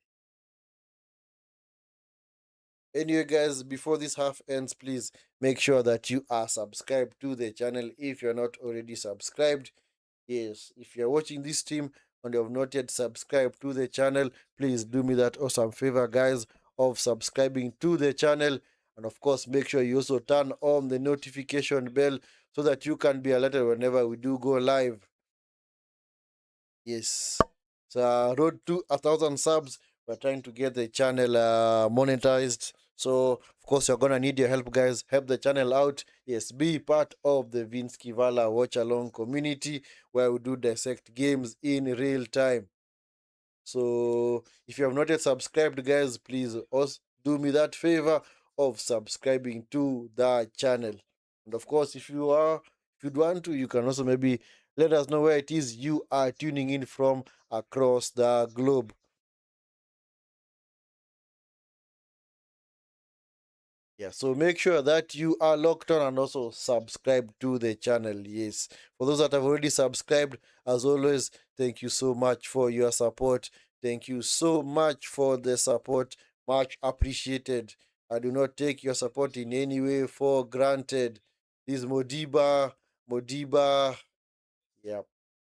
Anyway, guys, before this half ends, please make sure that you are subscribed to the channel if you're not already subscribed. Yes, if you're watching this stream and you have not yet subscribed to the channel, please do me that awesome favor, guys, of subscribing to the channel. And of course, make sure you also turn on the notification bell so that you can be alerted whenever we do go live. Yes. So road to 1,000 subs. We're trying to get the channel monetized. So of course you're gonna need your help, guys. Help the channel out. Yes, be part of the Vinskey Valor watch along community where we do dissect games in real time. So if you have not yet subscribed, guys, please also do me that favor of subscribing to the channel. And of course, if you'd want to, you can also maybe let us know where it is you are tuning in from across the globe. Yeah, so make sure that you are locked on and also subscribe to the channel. Yes, for those that have already subscribed, as always, thank you so much for your support. Thank you so much for the support. Much appreciated. I do not take your support in any way for granted. This Modiba. Yep,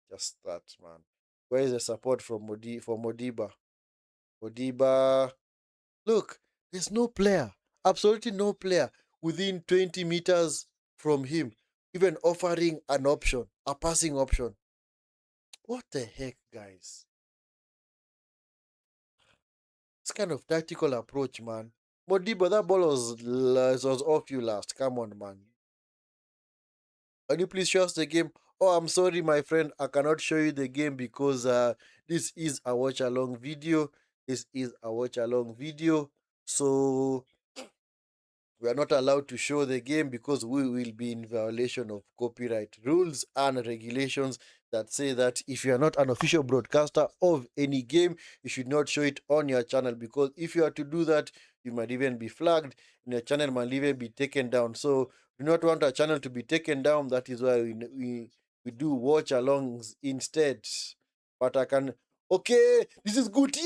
just that, man. Where is the support from Modiba? Modiba. Look, there's no player, absolutely no player within 20 meters from him, even offering an option, a passing option. What the heck, guys? This kind of tactical approach, man. Modiba, that ball was off you last. Come on, man. Can you please show us the game? Oh, I'm sorry, my friend. I cannot show you the game because this is a watch along video. This is a watch along video. So we are not allowed to show the game because we will be in violation of copyright rules and regulations that say that if you are not an official broadcaster of any game, you should not show it on your channel, because if you are to do that, you might even be flagged and your channel might even be taken down. So we do not want our channel to be taken down. That is why we do watch alongs instead. But I can, okay, this is Gutierrez.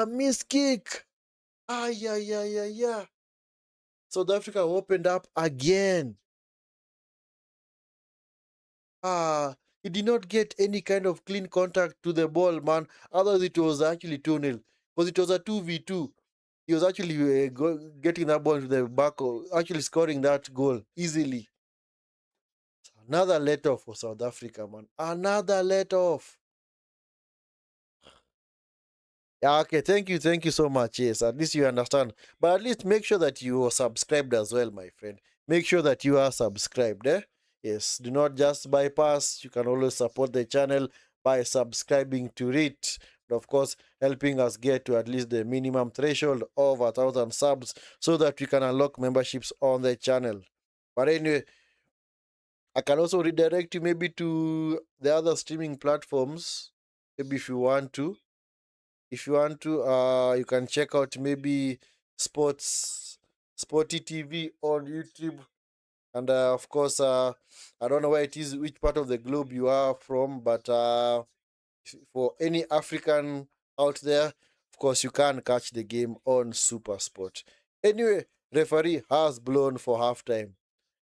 Miss kick. Yeah, yeah, yeah, yeah. South Africa opened up again. He did not get any kind of clean contact to the ball, man. Otherwise, it was actually 2-0. Because it was a 2v2. He was actually getting that ball to the back, actually scoring that goal easily. Another let off for South Africa, man. Another let off. Yeah, okay, thank you so much. Yes, at least you understand. But at least make sure that you are subscribed as well, my friend. Make sure that you are subscribed, eh? Yes, do not just bypass. You can always support the channel by subscribing to it. And of course, helping us get to at least the minimum threshold of 1,000 subs so that we can unlock memberships on the channel. But anyway, I can also redirect you maybe to the other streaming platforms, maybe if you want to. If you want to, you can check out maybe Sporty TV on YouTube. And of course, I don't know where it is, which part of the globe you are from, but for any African out there, of course, you can catch the game on Super Sport. Anyway, referee has blown for halftime.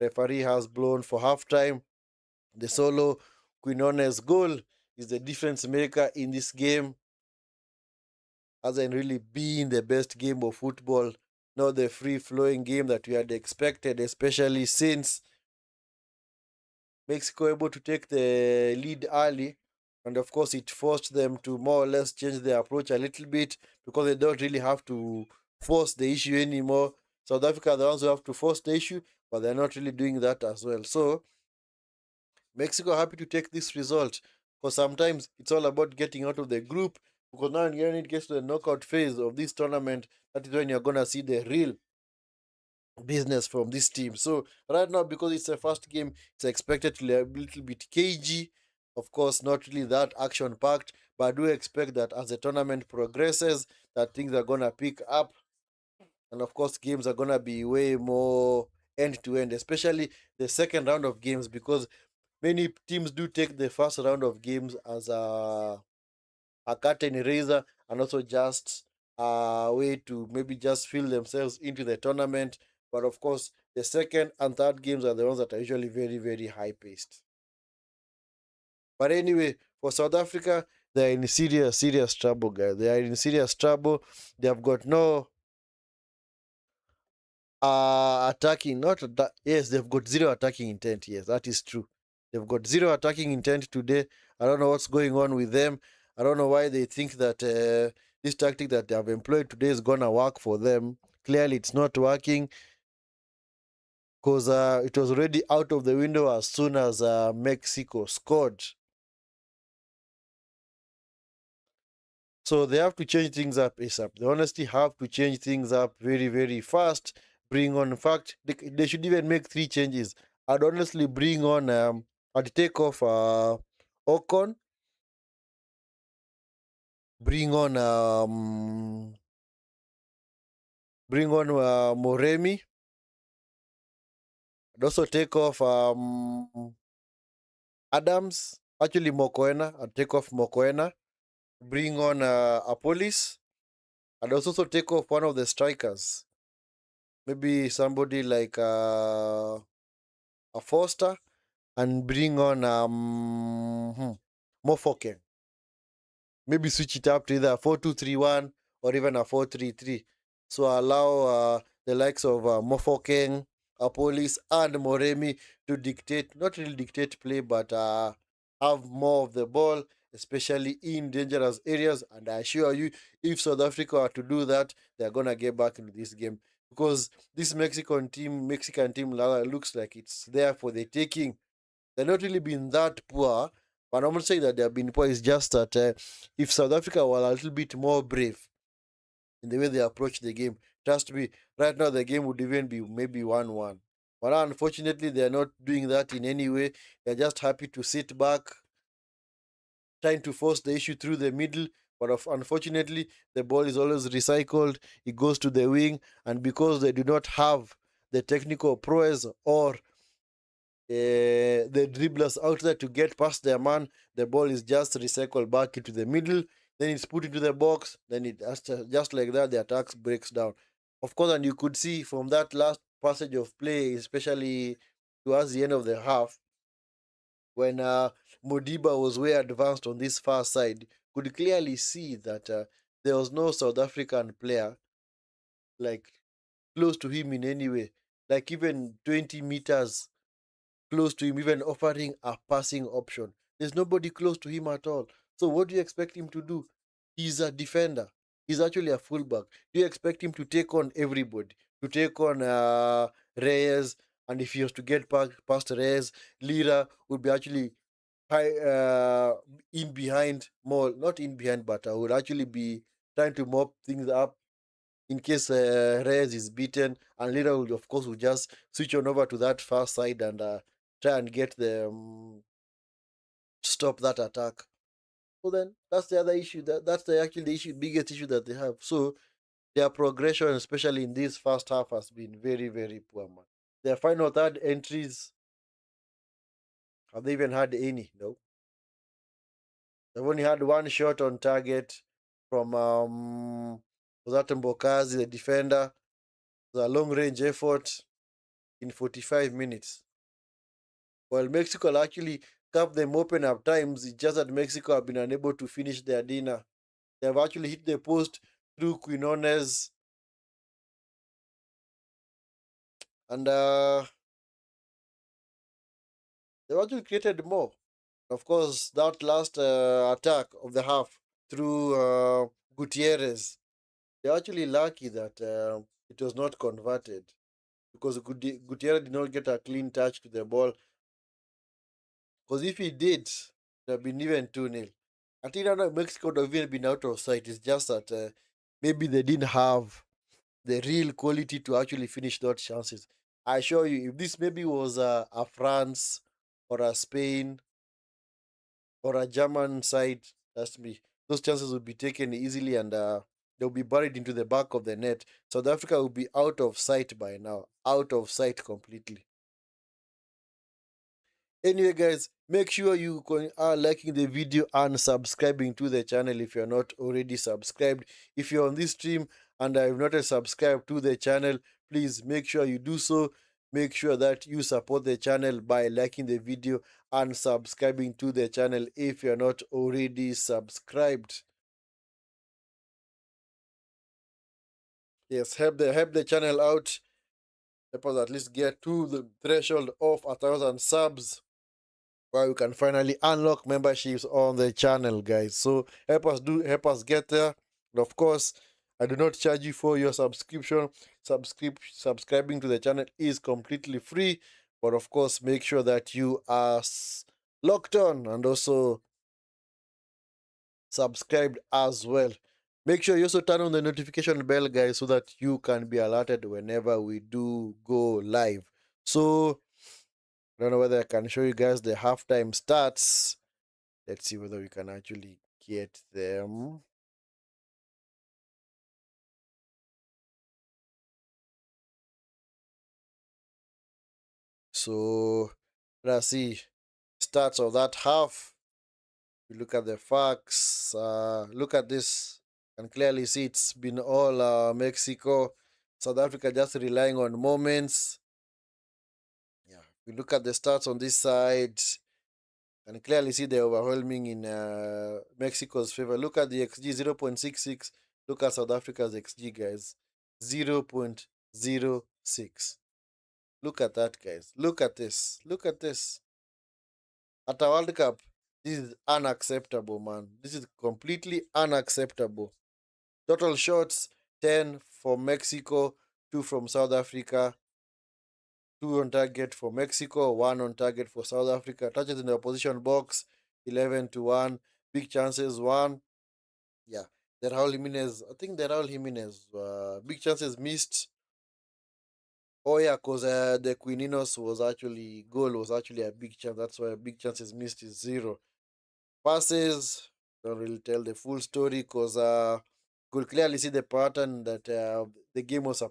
Referee has blown for halftime. The solo Quinones goal is the difference maker in this game. Hasn't really been the best game of football, not the free flowing game that we had expected, especially since Mexico able to take the lead early. And of course, it forced them to more or less change their approach a little bit because they don't really have to force the issue anymore. South Africa are the ones who have to force the issue, but they're not really doing that as well. So Mexico are happy to take this result, because sometimes it's all about getting out of the group. Because now when it gets to the knockout phase of this tournament, that is when you're gonna see the real business from this team. So right now, because it's a first game, it's expected to be a little bit cagey. Of course, not really that action packed, but I do expect that as the tournament progresses, that things are gonna pick up, and of course, games are gonna be way more end to end, especially the second round of games, because Many teams do take the first round of games as a curtain eraser and also just a way to maybe just fill themselves into the tournament. But of course, the second and third games are the ones that are usually very, very high paced. But anyway, for South Africa, they're in serious, serious trouble, guys. They are in serious trouble. They have got no attacking, not yes, they've got zero attacking intent. Yes, that is true. They've got zero attacking intent today. I don't know what's going on with them. I don't know why they think that this tactic that they have employed today is gonna work for them. Clearly, it's not working because it was already out of the window as soon as Mexico scored. So they have to change things up ASAP. They honestly have to change things up very, very fast. Bring on, in fact, they should even make three changes. I'd honestly bring on, I'd take off Ocon, bring on, Moremi. I'd also take off Adams. Actually, Mokoena. I'd take off Mokoena. Bring on a police. I'd also take off one of the strikers. Maybe somebody like a Foster and bring on Mofoken. Maybe switch it up to either a 4-2-3-1 or even a 4-3-3. So allow the likes of Mofoken, Police, and Moremi to dictate, not really dictate play, but have more of the ball, especially in dangerous areas. And I assure you, if South Africa are to do that, they're gonna get back into this game because this Mexican team, looks like it's there for the taking. They've not really been that poor, but I'm not saying that they have been poor. It's just that if South Africa were a little bit more brave in the way they approach the game, trust me, right now the game would even be maybe 1-1. But unfortunately, they're not doing that in any way. They're just happy to sit back, trying to force the issue through the middle. But unfortunately, the ball is always recycled. It goes to the wing, and because they do not have the technical prowess or the dribblers out there to get past their man. The ball is just recycled back into the middle. Then it's put into the box. Then it just like that, the attack breaks down. Of course, and you could see from that last passage of play, especially towards the end of the half, when Modiba was way advanced on this far side, could clearly see that there was no South African player like close to him in any way, like even 20 meters close to him, even offering a passing option. There's nobody close to him at all. So what do you expect him to do? He's a defender. He's actually a fullback. Do you expect him to take on everybody? To take on Reyes? And if he was to get past Reyes, Lira would be actually high, in behind more, not in behind, but would actually be trying to mop things up in case Reyes is beaten, and Lira will, of course, will just switch on over to that far side and try and get the stop that attack. So then that's the other issue. That's the actually the issue, biggest issue that they have. So their progression, especially in this first half, has been very, very poor, man. Their final third entries, have they even had any? No. They've only had one shot on target from was that Mbokazi, the defender. It was a long range effort in 45 minutes. While Mexico will actually kept them open at times, it's just that Mexico have been unable to finish their dinner. They have actually hit the post through Quinones, and they've actually created more. Of course, that last attack of the half through Gutierrez, they're actually lucky that it was not converted because Gutierrez did not get a clean touch to the ball. Because if he did, it would have been even 2-0. I think that Mexico would have even been out of sight. It's just that maybe they didn't have the real quality to actually finish those chances. I assure you, if this maybe was a France or a Spain or a German side, trust me, those chances would be taken easily and they'll be buried into the back of the net. South Africa will be out of sight by now, out of sight completely. Anyway, guys, make sure you are liking the video and subscribing to the channel if you're not already subscribed. If you're on this stream and I've not yet subscribed to the channel, please make sure you do so. Make sure that you support the channel by liking the video and subscribing to the channel if you're not already subscribed. Yes, help the channel out. Help us at least get to the threshold of 1,000 subs, where we can finally unlock memberships on the channel, guys. So help us get there. And of course, I do not charge you for your subscription. Subscribing to the channel is completely free, but of course, make sure that you are locked on and also subscribed as well. Make sure you also turn on the notification bell, guys, so that you can be alerted whenever we do go live. So I don't know whether I can show you guys the halftime stats. Let's see whether we can actually get them. So let's see stats of that half. You look at the facts. Look at this, and clearly see it's been all Mexico, South Africa just relying on moments. Yeah, we look at the stats on this side, and clearly see the overwhelming in Mexico's favor. Look at the XG 0.66. Look at South Africa's XG, guys, 0.06. Look at that, guys. Look at this. Look at this. At a World Cup, this is unacceptable, man. This is completely unacceptable. Total shots 10 for Mexico, 2 from South Africa, 2 on target for Mexico, 1 on target for South Africa. Touches in the opposition box 11 to 1. Big chances 1. Yeah. The Raul Jimenez, I think the Raul Jimenez, big chances missed. Oh yeah, because the Quininos goal was actually a big chance. That's why big chances missed is 0. Passes don't really tell the full story because could clearly see the pattern that the game was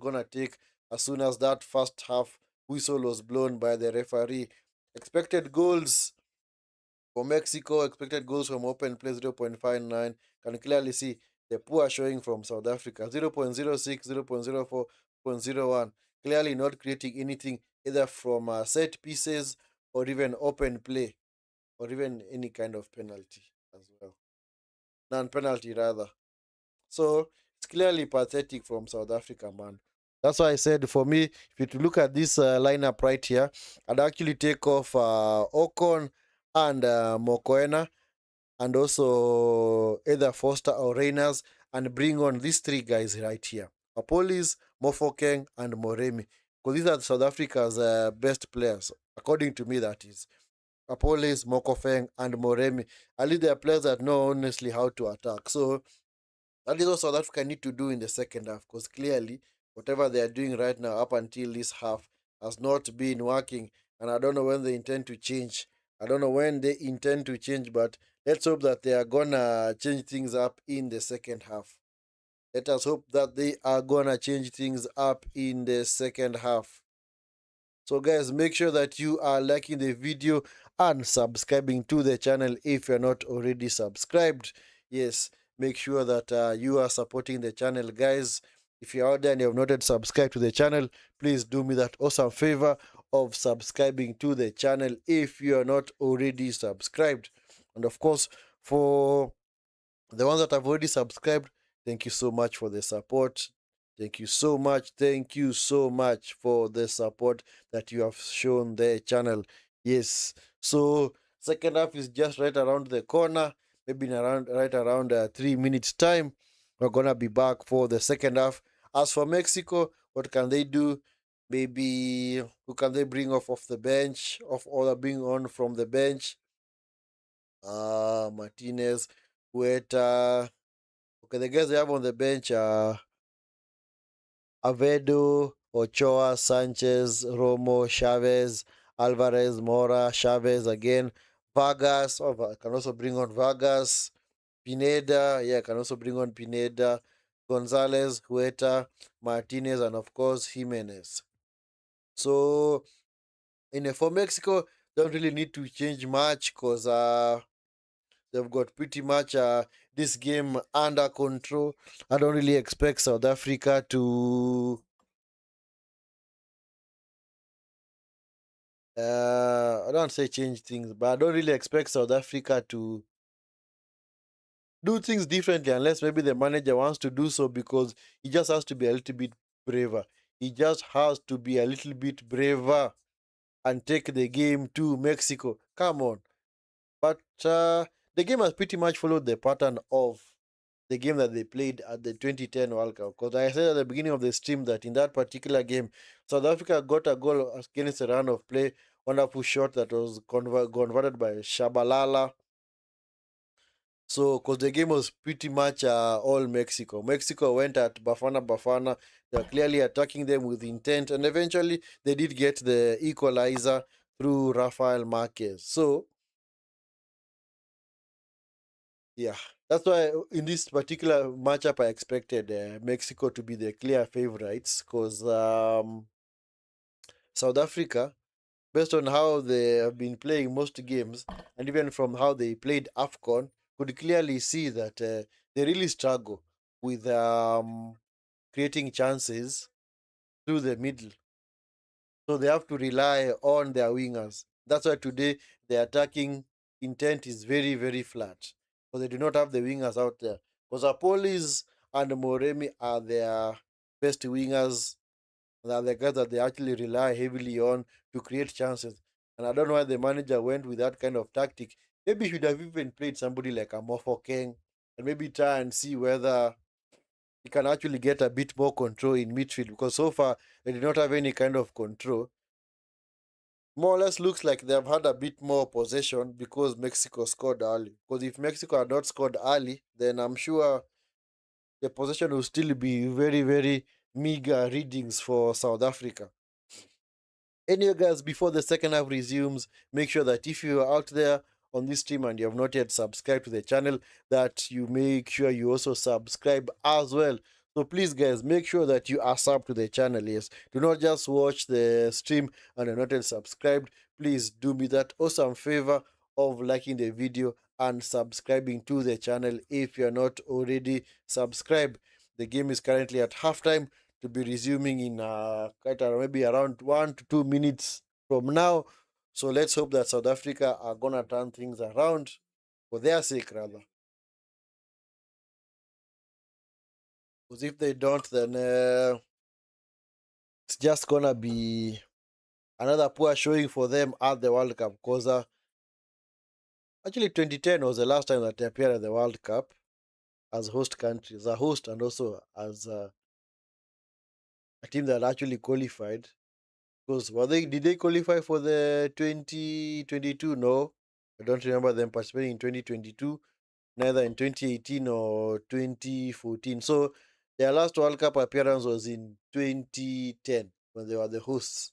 gonna take as soon as that first half whistle was blown by the referee. Expected goals for Mexico, expected goals from open play 0.59. Can clearly see the poor showing from South Africa 0.06, 0.04, 0.01. Clearly not creating anything either from set pieces or even open play or even any kind of penalty as well. Non penalty, rather. So it's clearly pathetic from South Africa, man. That's why I said for me, if you to look at this lineup right here, I'd actually take off Ocon and Mokoena, and also either Foster or Reyners, and bring on these 3 guys right here: Apolis, Mofokeng, and Moremi. Because these are South Africa's best players, according to me, that is. Apolis, Mokofeng, and Moremi. At least they are players that know honestly how to attack. So that is what South Africa need to do in the second half, because clearly whatever they are doing right now up until this half has not been working, and I don't know when they intend to change. I don't know when they intend to change, but let's hope that they are gonna change things up in the second half. Let us hope that they are gonna change things up in the second half. So guys, make sure that you are liking the video and subscribing to the channel if you're not already subscribed. Yes, make sure that you are supporting the channel, guys. If you're out there and you have not yet subscribed to the channel, please do me that awesome favor of subscribing to the channel if you are not already subscribed. And of course, for the ones that have already subscribed, thank you so much for the support. Thank you so much. Thank you so much for the support that you have shown the channel. Yes. So second half is just right around the corner. Maybe in right around 3 minutes time. We're gonna be back for the second half. As for Mexico, what can they do? Maybe who can they bring off the bench? Off or bring on from the bench? Martinez, Huerta. Okay, the guys they have on the bench are Avedo, Ochoa, Sanchez, Romo, Chavez, Alvarez, Mora, Chavez again, Vargas. Oh, I can also bring on Vargas, Pineda. Yeah, I can also bring on Pineda, Gonzalez, Huerta, Martinez, and of course Jimenez. So for Mexico, don't really need to change much because they've got pretty much this game under control. I don't really expect South Africa to I don't say change things, but I don't really expect South Africa to do things differently unless maybe the manager wants to do so, because he just has to be a little bit braver. He just has to be a little bit braver and take the game to Mexico. Come on. But the game has pretty much followed the pattern of the game that they played at the 2010 World Cup. Because I said at the beginning of the stream that in that particular game, South Africa got a goal against a run of play, wonderful shot that was converted by Shabalala. So, because the game was pretty much all Mexico. Mexico went at Bafana Bafana. They were clearly attacking them with intent, and eventually they did get the equalizer through Rafael Marquez. So, yeah, that's why in this particular matchup, I expected Mexico to be the clear favorites, because South Africa, based on how they have been playing most games, and even from how they played AFCON, could clearly see that they really struggle with creating chances through the middle. So they have to rely on their wingers. That's why today the attacking intent is very, very flat. Because they do not have the wingers out there. Because Apolis and Moremi are their best wingers. They are the guys that they actually rely heavily on to create chances. And I don't know why the manager went with that kind of tactic. Maybe he should have even played somebody like a Mofo Keng and maybe try and see whether he can actually get a bit more control in midfield, because so far they did not have any kind of control. More or less looks like they've had a bit more possession because Mexico scored early. Because if Mexico had not scored early, then I'm sure the possession will still be very, very meager readings for South Africa. Anyway, guys, before the second half resumes, make sure that if you are out there on this stream and you have not yet subscribed to the channel, that you make sure you also subscribe as well. So please, guys, make sure that you are sub to the channel. Yes, do not just watch the stream and are not yet subscribed. Please do me that awesome favor of liking the video and subscribing to the channel if you are not already subscribed. The game is currently at halftime, to be resuming in maybe around 1 to 2 minutes from now. So let's hope that South Africa are gonna turn things around for their sake, rather. Because if they don't, then it's just gonna be another poor showing for them at the World Cup. Because actually, 2010 was the last time that they appeared at the World Cup as host country, as a host, and also as a team that actually qualified. Because did they qualify for the 2022? No, I don't remember them participating in 2022, neither in 2018 or 2014. So their last World Cup appearance was in 2010 when they were the hosts.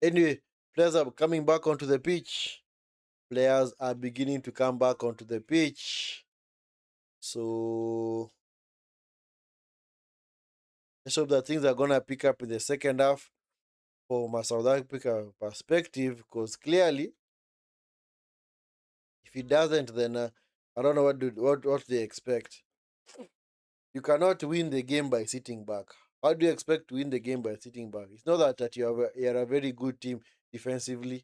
Anyway, players are coming back onto the pitch. Players are beginning to come back onto the pitch. So let's hope that things are gonna pick up in the second half from a South Africa perspective, because clearly, if it doesn't, then I don't know what they expect. You cannot win the game by sitting back. How do you expect to win the game by sitting back? It's not that you're a very good team defensively.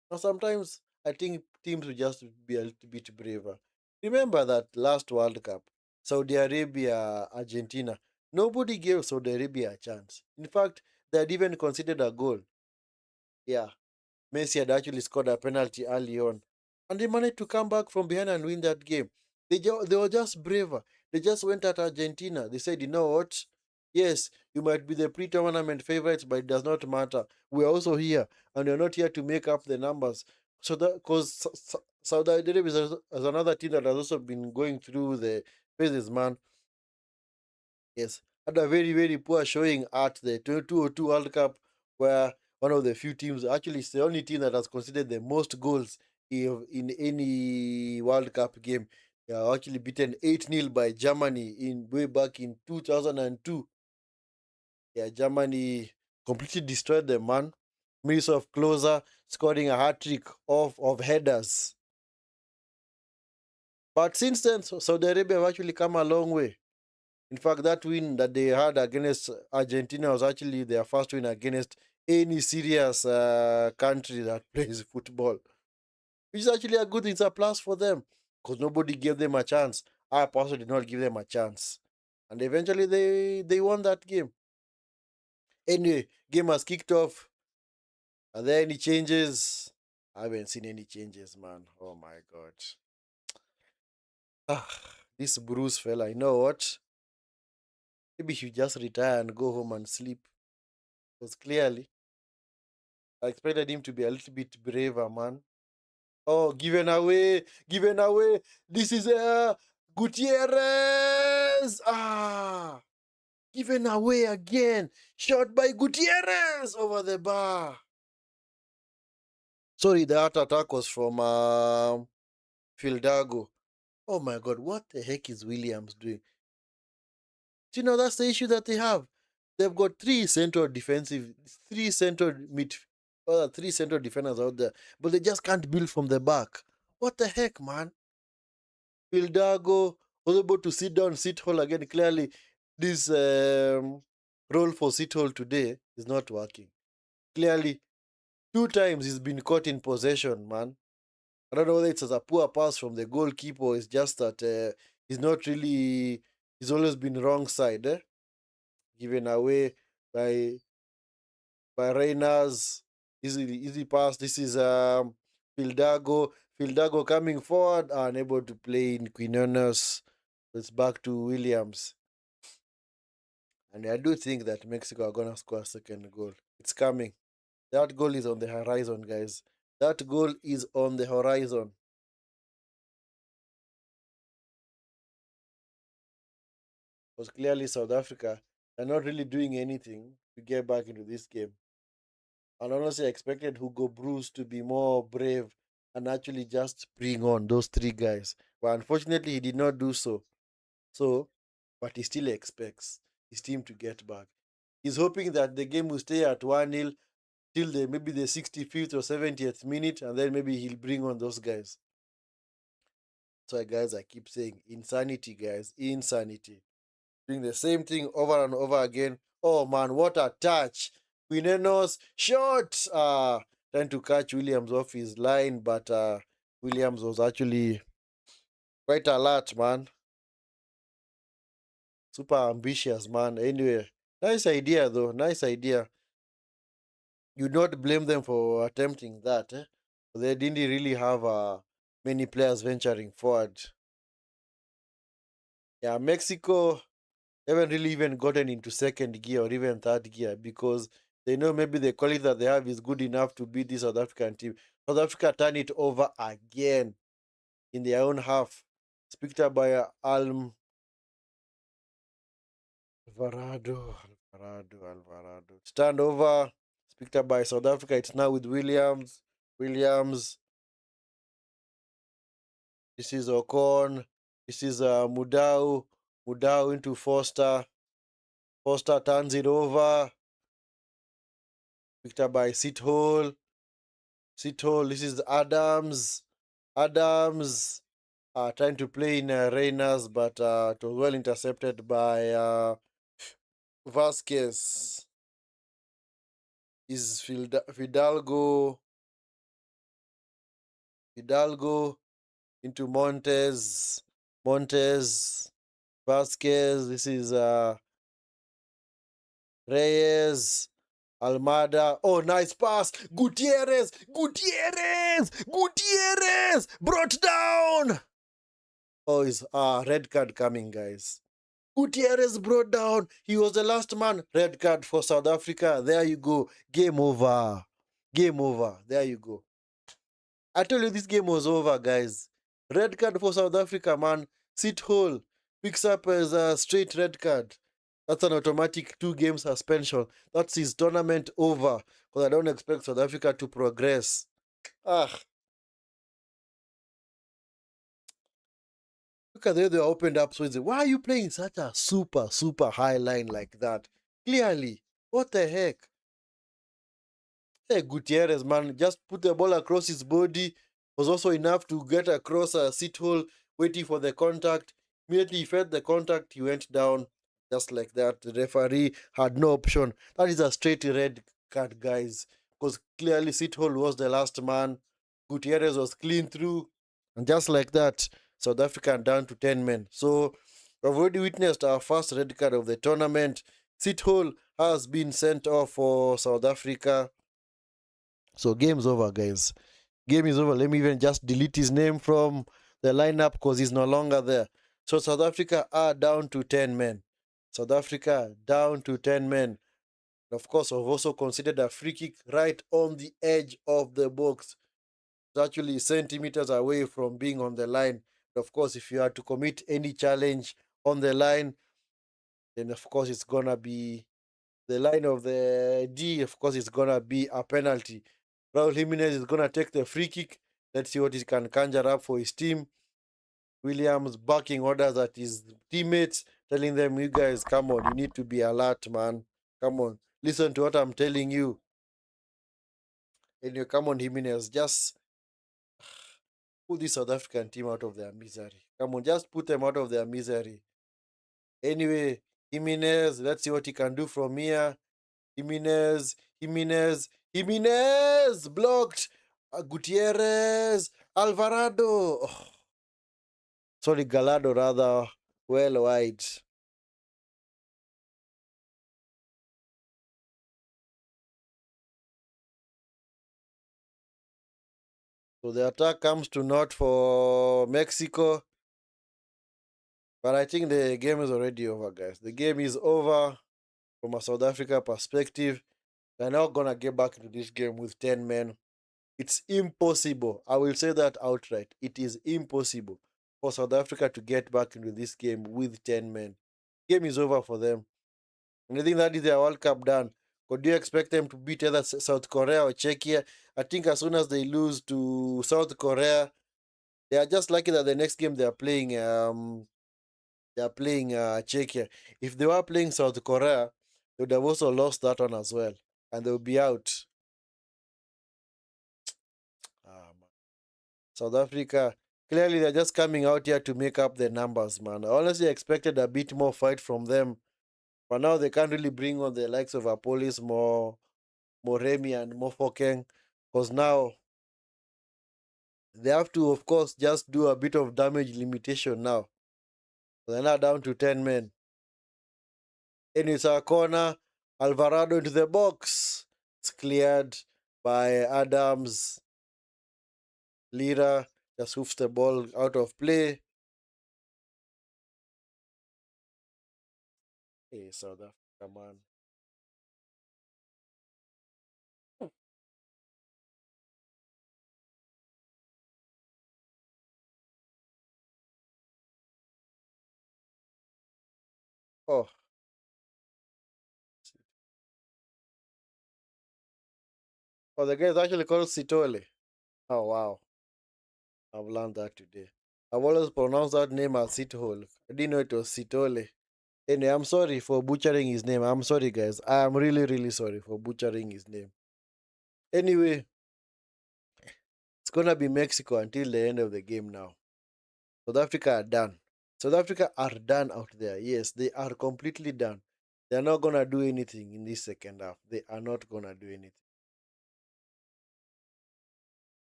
And sometimes I think teams will just be a little bit braver. Remember that last World Cup, Saudi Arabia, Argentina. Nobody gave Saudi Arabia a chance. In fact, they had even considered a goal. Yeah, Messi had actually scored a penalty early on, and they managed to come back from behind and win that game. They were just braver. They just went at Argentina. They said, you know what? Yes, you might be the pre-tournament favorites, but it does not matter. We're also here, and we're not here to make up the numbers. So that because Saudi Arabia is another team that has also been going through the phases, man. Yes, had a very, very poor showing at the 2002 World Cup, where one of the few teams, actually, it's the only team that has conceded the most goals in any World Cup game. They are actually beaten 8-0 by Germany in way back in 2002. Yeah, Germany completely destroyed them, man. Miroslav Klose scoring a hat-trick of headers. But since then, Saudi Arabia have actually come a long way. In fact, that win that they had against Argentina was actually their first win against any serious country that plays football, which is actually a good thing. It's a plus for them because nobody gave them a chance. I personally did not give them a chance. And eventually they won that game. Anyway, game has kicked off. Are there any changes? I haven't seen any changes, man. Oh my god. Ah, this Bruce fella, you know what? Maybe he should just retire and go home and sleep. Because clearly, I expected him to be a little bit braver, man. Oh, given away. This is Gutierrez. Given away again. Shot by Gutierrez over the bar. Sorry, the heart attack was from Fildago. Oh my god, what the heck is Williams doing? Do you know that's the issue that they have? They've got three central mid, three central defenders out there, but they just can't build from the back. What the heck, man? Fildago was able to sit down, sit hole again. Clearly, this role for sit hole today is not working. Clearly, 2 times he's been caught in possession, man. I don't know whether it's as a poor pass from the goalkeeper or it's just that he's not really, he's always been wrong side, given away by Reyners. Easy pass. This is Fildago. Fildago coming forward, unable to play in Quinones. It's back to Williams. And I do think that Mexico are going to score a second goal. It's coming. That goal is on the horizon, guys. That goal is on the horizon. Because clearly South Africa are not really doing anything to get back into this game. And honestly, I expected Hugo Bruce to be more brave and actually just bring on those 3 guys. But unfortunately, he did not do so. But he still expects his team to get back. He's hoping that the game will stay at 1-0 till maybe the 65th or 70th minute, and then maybe he'll bring on those guys. So, guys, I keep saying insanity, guys, insanity. Doing the same thing over and over again. Oh man, what a touch! Quinones shot! Trying to catch Williams off his line, but Williams was actually quite alert, man. Super ambitious, man. Anyway, nice idea though. Nice idea. You not blame them for attempting that. They didn't really have many players venturing forward. Yeah, Mexico haven't really even gotten into second gear or even third gear because they know maybe the quality that they have is good enough to beat this South African team. South Africa turn it over again in their own half. It's picked up by Alvarado. Stand over. It's picked up by South Africa. It's now with Williams. Williams. This is Ocon. This is Mudau. Mudau into Foster. Foster turns it over. Picked up by Sithole. Sithole. This is Adams. Adams trying to play in Reyners, but it was well intercepted by Vasquez. Is Fidalgo. Fidalgo into Montes. Montes. Vasquez. This is Reyes. Almada. Oh, nice pass. Gutierrez. Gutierrez. Gutierrez. Brought down. Oh, it's red card coming, guys. Gutierrez brought down. He was the last man. Red card for South Africa. There you go. Game over. Game over. There you go. I told you this game was over, guys. Red card for South Africa, man. Sit hole. Picks up as a straight red card. That's an automatic 2-game suspension. That's his tournament over. Because I don't expect South Africa to progress. Look at the way they opened up. So why are you playing such a super high line like that? Clearly. What the heck? Hey, Gutierrez, man, just put the ball across his body. Was also enough to get across a seat hole, waiting for the contact. Immediately he felt the contact, he went down just like that. The referee had no option. That is a straight red card, guys, because clearly seat hole was the last man. Gutierrez was clean through, and just like that, South Africa down to 10 men. So we've already witnessed our first red card of the tournament. Seat hole has been sent off for South Africa. So game's over, guys. Game is over. Let me even just delete his name from the lineup because he's no longer there. So South Africa are down to 10 men. South Africa down to 10 men. Of course, I've also considered a free kick right on the edge of the box. It's actually centimeters away from being on the line. Of course, if you are to commit any challenge on the line, then of course it's gonna be the line of the D. Of course, it's gonna be a penalty. Raul Jimenez is gonna take the free kick. Let's see what he can conjure up for his team. Williams barking orders at his teammates, telling them, "You guys, come on, you need to be alert, man. Come on, listen to what I'm telling you." And you come on, Jimenez, just put this South African team out of their misery. Come on, just put them out of their misery. Anyway, Jimenez, let's see what he can do from here. Jimenez blocked. Gutierrez, Alvarado. Oh, sorry, Galado rather. Well wide. So the attack comes to naught for Mexico. But I think the game is already over, guys. The game is over from a South Africa perspective. They're not gonna get back into this game with 10 men. It's impossible. I will say that outright. It is impossible for South Africa to get back into this game with 10 men. Game is over for them. And I think that is their World Cup done. Could you expect them to beat either South Korea or Czechia? I think as soon as they lose to South Korea, they are just lucky that the next game they are playing Czechia. If they were playing South Korea, they would have also lost that one as well. And they'll be out. Man. South Africa, clearly they're just coming out here to make up the numbers, man. I honestly expected a bit more fight from them. But now they can't really bring on the likes of Apolis, Moremi, and Mofokeng. Because now they have to, of course, just do a bit of damage limitation now. They're now down to 10 men. And it's a corner. Alvarado into the box. It's cleared by Adams. Lira just hoofs the ball out of play. Hey, South Africa, man. Oh, oh, the guy is actually called Sitole. Oh, wow. I've learned that today. I've always pronounced that name as Sithole. I didn't know it was Sitole. Anyway, I'm sorry for butchering his name. I'm sorry, guys. I'm really, really sorry for butchering his name. Anyway, it's gonna be Mexico until the end of the game now. South Africa are done. South Africa are done out there. Yes, they are completely done. They're not gonna do anything in this second half. They are not gonna do anything.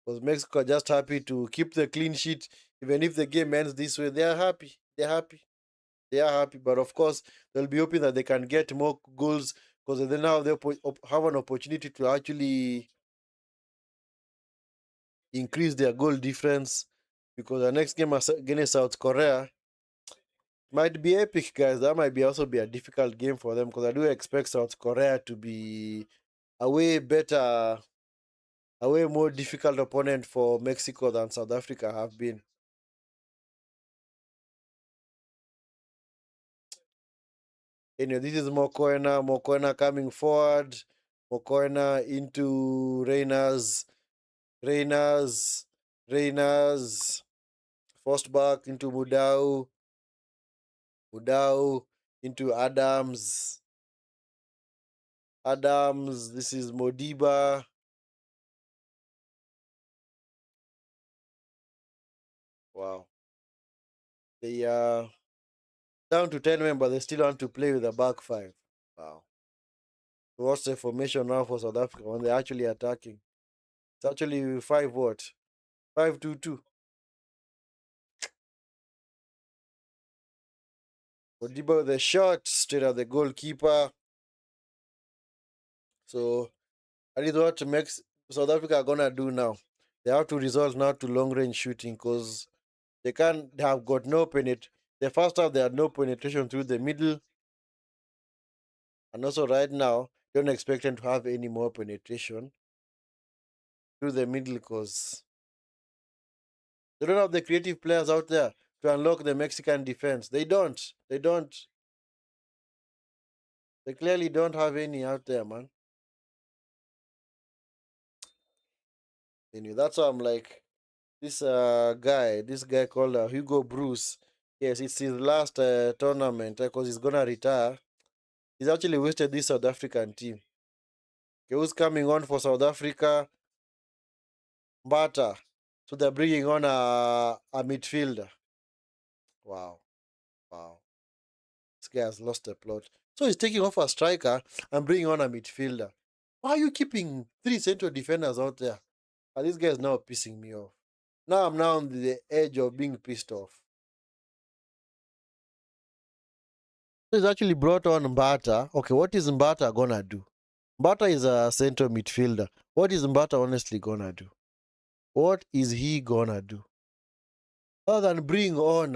Because Mexico are just happy to keep the clean sheet. Even if the game ends this way, they are happy. They're happy. They are happy. But of course, they'll be hoping that they can get more goals because they now have an opportunity to actually increase their goal difference. Because the next game against South Korea might be epic, guys. That might be also be a difficult game for them because I do expect South Korea to be a way better, a way more difficult opponent for Mexico than South Africa have been. Anyway, this is Mokoena. Mokoena coming forward. Mokoena into Reyners. Reyners. Forced back into Mudau. Mudau into Adams. Adams. This is Modiba. Wow. They are down to 10 men, but they still want to play with a back five. Wow. What's the formation now for South Africa when they're actually attacking? It's actually 5 what? 5-2-2. Modiba with a shot straight at the goalkeeper. So that is what makes South Africa gonna do now. They have to resort now to long range shooting because they have got no penetration. The first half they had no penetration through the middle, and also right now don't expect them to have any more penetration through the middle because they don't have the creative players out there to unlock the Mexican defense. They don't. They don't. They clearly don't have any out there, man. Anyway, that's why I'm like this guy called Hugo Bruce. Yes, it's his last tournament because he's gonna retire. He's actually wasted this South African team. Okay, who's coming on for South Africa? Mbata. So they're bringing on a midfielder. Wow, wow. This guy has lost the plot. So he's taking off a striker and bringing on a midfielder. Why are you keeping 3 central defenders out there? And this guy is now pissing me off. Now I'm now on the edge of being pissed off. So he's actually brought on Mbata. Okay, what is Mbata gonna do? Mbata is a central midfielder. What is Mbata honestly gonna do? What is he gonna do? Other than bring on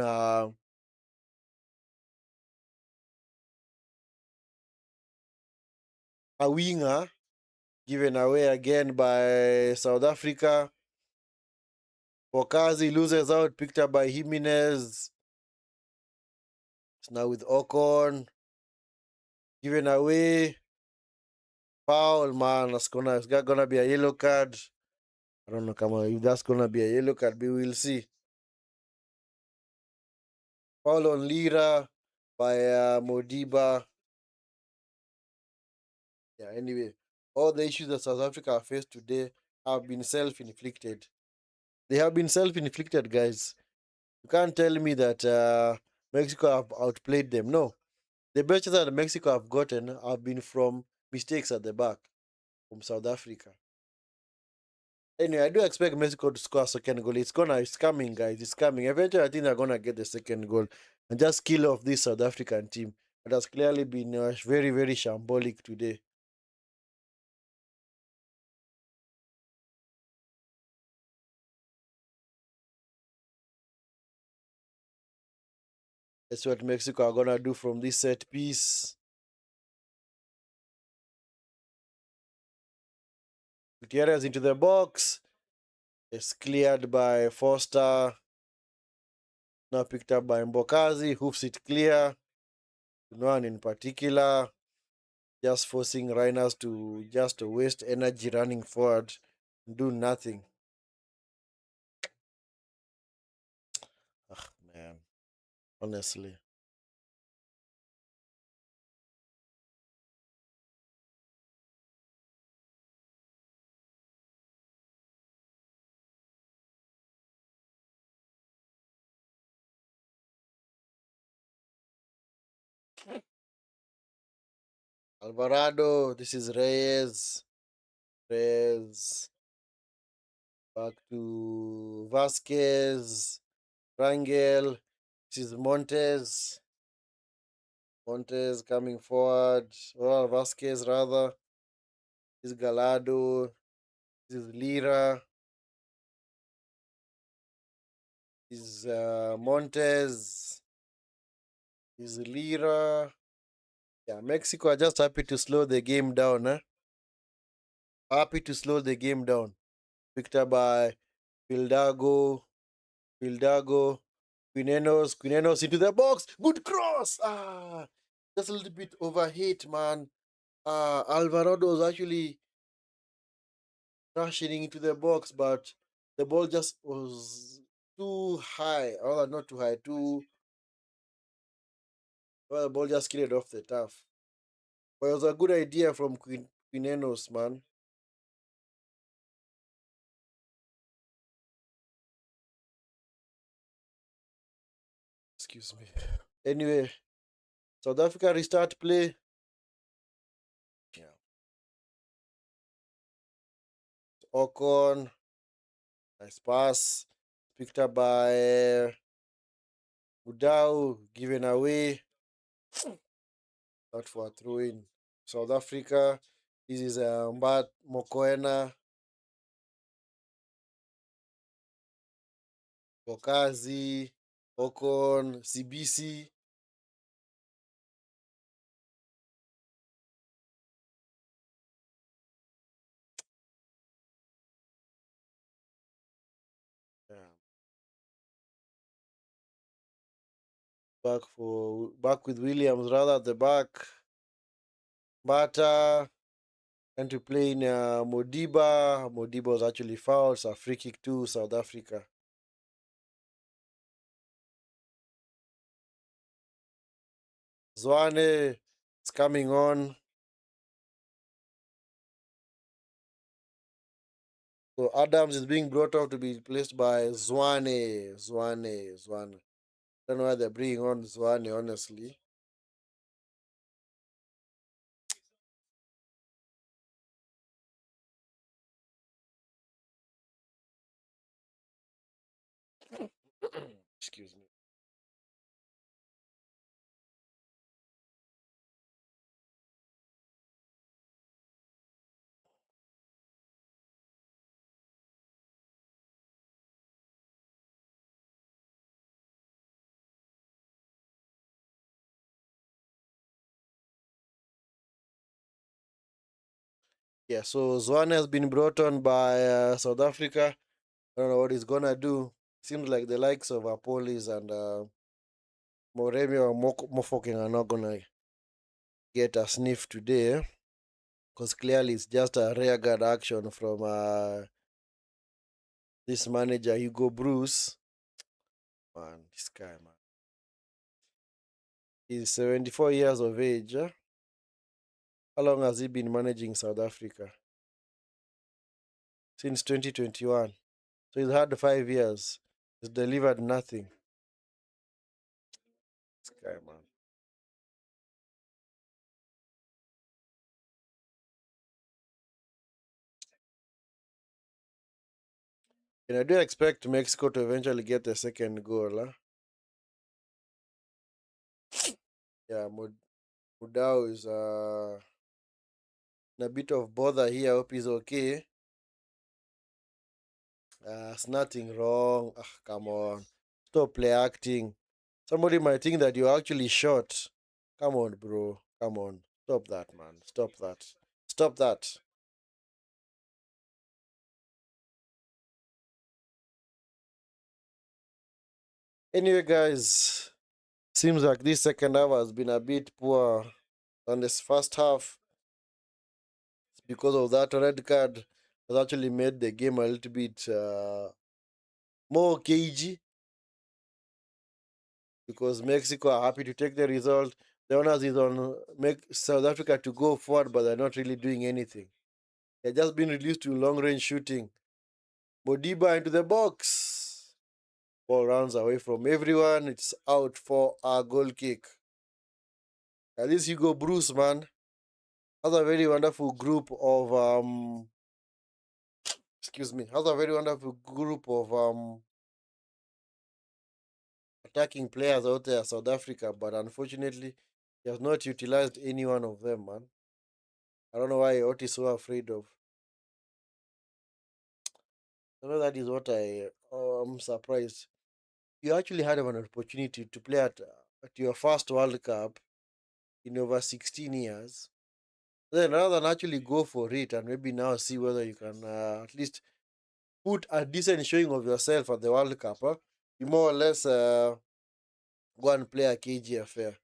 a winger given away again by South Africa. Okazi loses out, picked up by Jimenez. It's now with Ocon. Given away. Foul, man. It's gonna be a yellow card. I don't know, come on. If that's gonna be a yellow card, we will see. Foul on Lira by Modiba. Yeah, anyway. All the issues that South Africa faced today have been self-inflicted. They have been self-inflicted, guys. You can't tell me that Mexico have outplayed them. No. The best that Mexico have gotten have been from mistakes at the back from South Africa. Anyway, I do expect Mexico to score a second goal. It's coming, guys. It's coming. Eventually, I think they're gonna get the second goal and just kill off this South African team that has clearly been very, very shambolic today. That's what Mexico are gonna do from this set piece. Gutierrez into the box. It's cleared by Foster. Now picked up by Mbokazi. Hoofs it clear. No one in particular. Just forcing Rhinos to just waste energy running forward and do nothing. Ah, man. Honestly. Alvarado, this is Reyes. Reyes. Back to Vasquez. Rangel. This is Montes. Montes coming forward. Or Vasquez rather. This is Galado. This is Lira. This is Montes. This is Lira. Yeah, Mexico are just happy to slow the game down, eh? Happy to slow the game down. Picked up by Pildago. Pildago. Quinenos into the box. Good cross. Just a little bit overhit, man. Alvarado was actually rushing into the box, but the ball just was too high. Or not too high, too. Well, the ball just cleared off the turf. But it was a good idea from Quinenos, man. Excuse me. Anyway, South Africa restart play. Yeah. Ocon, nice pass. Picked up by Udau, given away. Not for a throw in. South Africa. This is Mbat Mokoena, Bokazi, Ocon, CBC. Yeah. Back with Williams rather at the back. Bata and to play in Modiba. Modiba was actually fouled. So a free kick to South Africa. Zwane is coming on. So Adams is being brought up to be replaced by Zwane. Don't know why they're bringing on Zwane, honestly. Excuse me. Yeah, so Zwane has been brought on by South Africa. I don't know what he's gonna do. Seems like the likes of Apolis and Moremi or Mofoking are not gonna get a sniff today because clearly it's just a rear guard action from this manager Hugo Bruce. Man, this guy, man. He's 74 years of age. How long has he been managing South Africa? Since 2021. So he's had 5 years. He's delivered nothing. This guy, man. And I do expect Mexico to eventually get the second goal. Huh? Yeah, Mudau is in a bit of bother here. I hope he's okay. It's nothing wrong. Ah, come on. Stop play acting. Somebody might think that you're actually shot. Come on, bro. Come on. Stop that, man. Stop that. Stop that. Anyway, guys, seems like this second half has been a bit poor than this first half. Because of that red card has actually made the game a little bit more cagey because Mexico are happy to take the result. The owners is on make South Africa to go forward, but they're not really doing anything. They're just been reduced to long range shooting. Modiba into the box. Ball rounds away from everyone. It's out for a goal kick. At least you go Bruce, man. Has a very wonderful group of excuse me. Has a very wonderful group of attacking players out there, South Africa, but unfortunately, he has not utilized any one of them, man. I don't know why Ot is so afraid of. I know that is what I'm surprised. You actually had an opportunity to play at your first World Cup in over 16 years. Then rather than actually go for it and maybe now see whether you can at least put a decent showing of yourself at the World Cup, huh? You more or less go and play a KG affair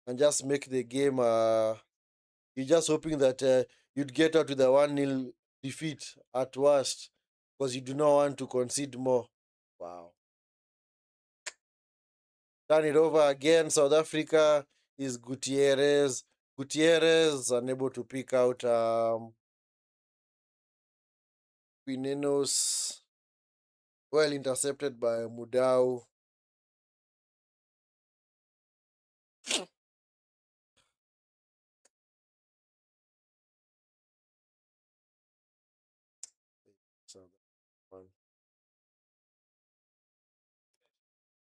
and just make the game you're just hoping that you'd get out to the 1-0 defeat at worst because you do not want to concede more. Wow. Turn it over again. South Africa is Gutierrez. Gutierrez unable to pick out Pinenos. Well intercepted by Mudau.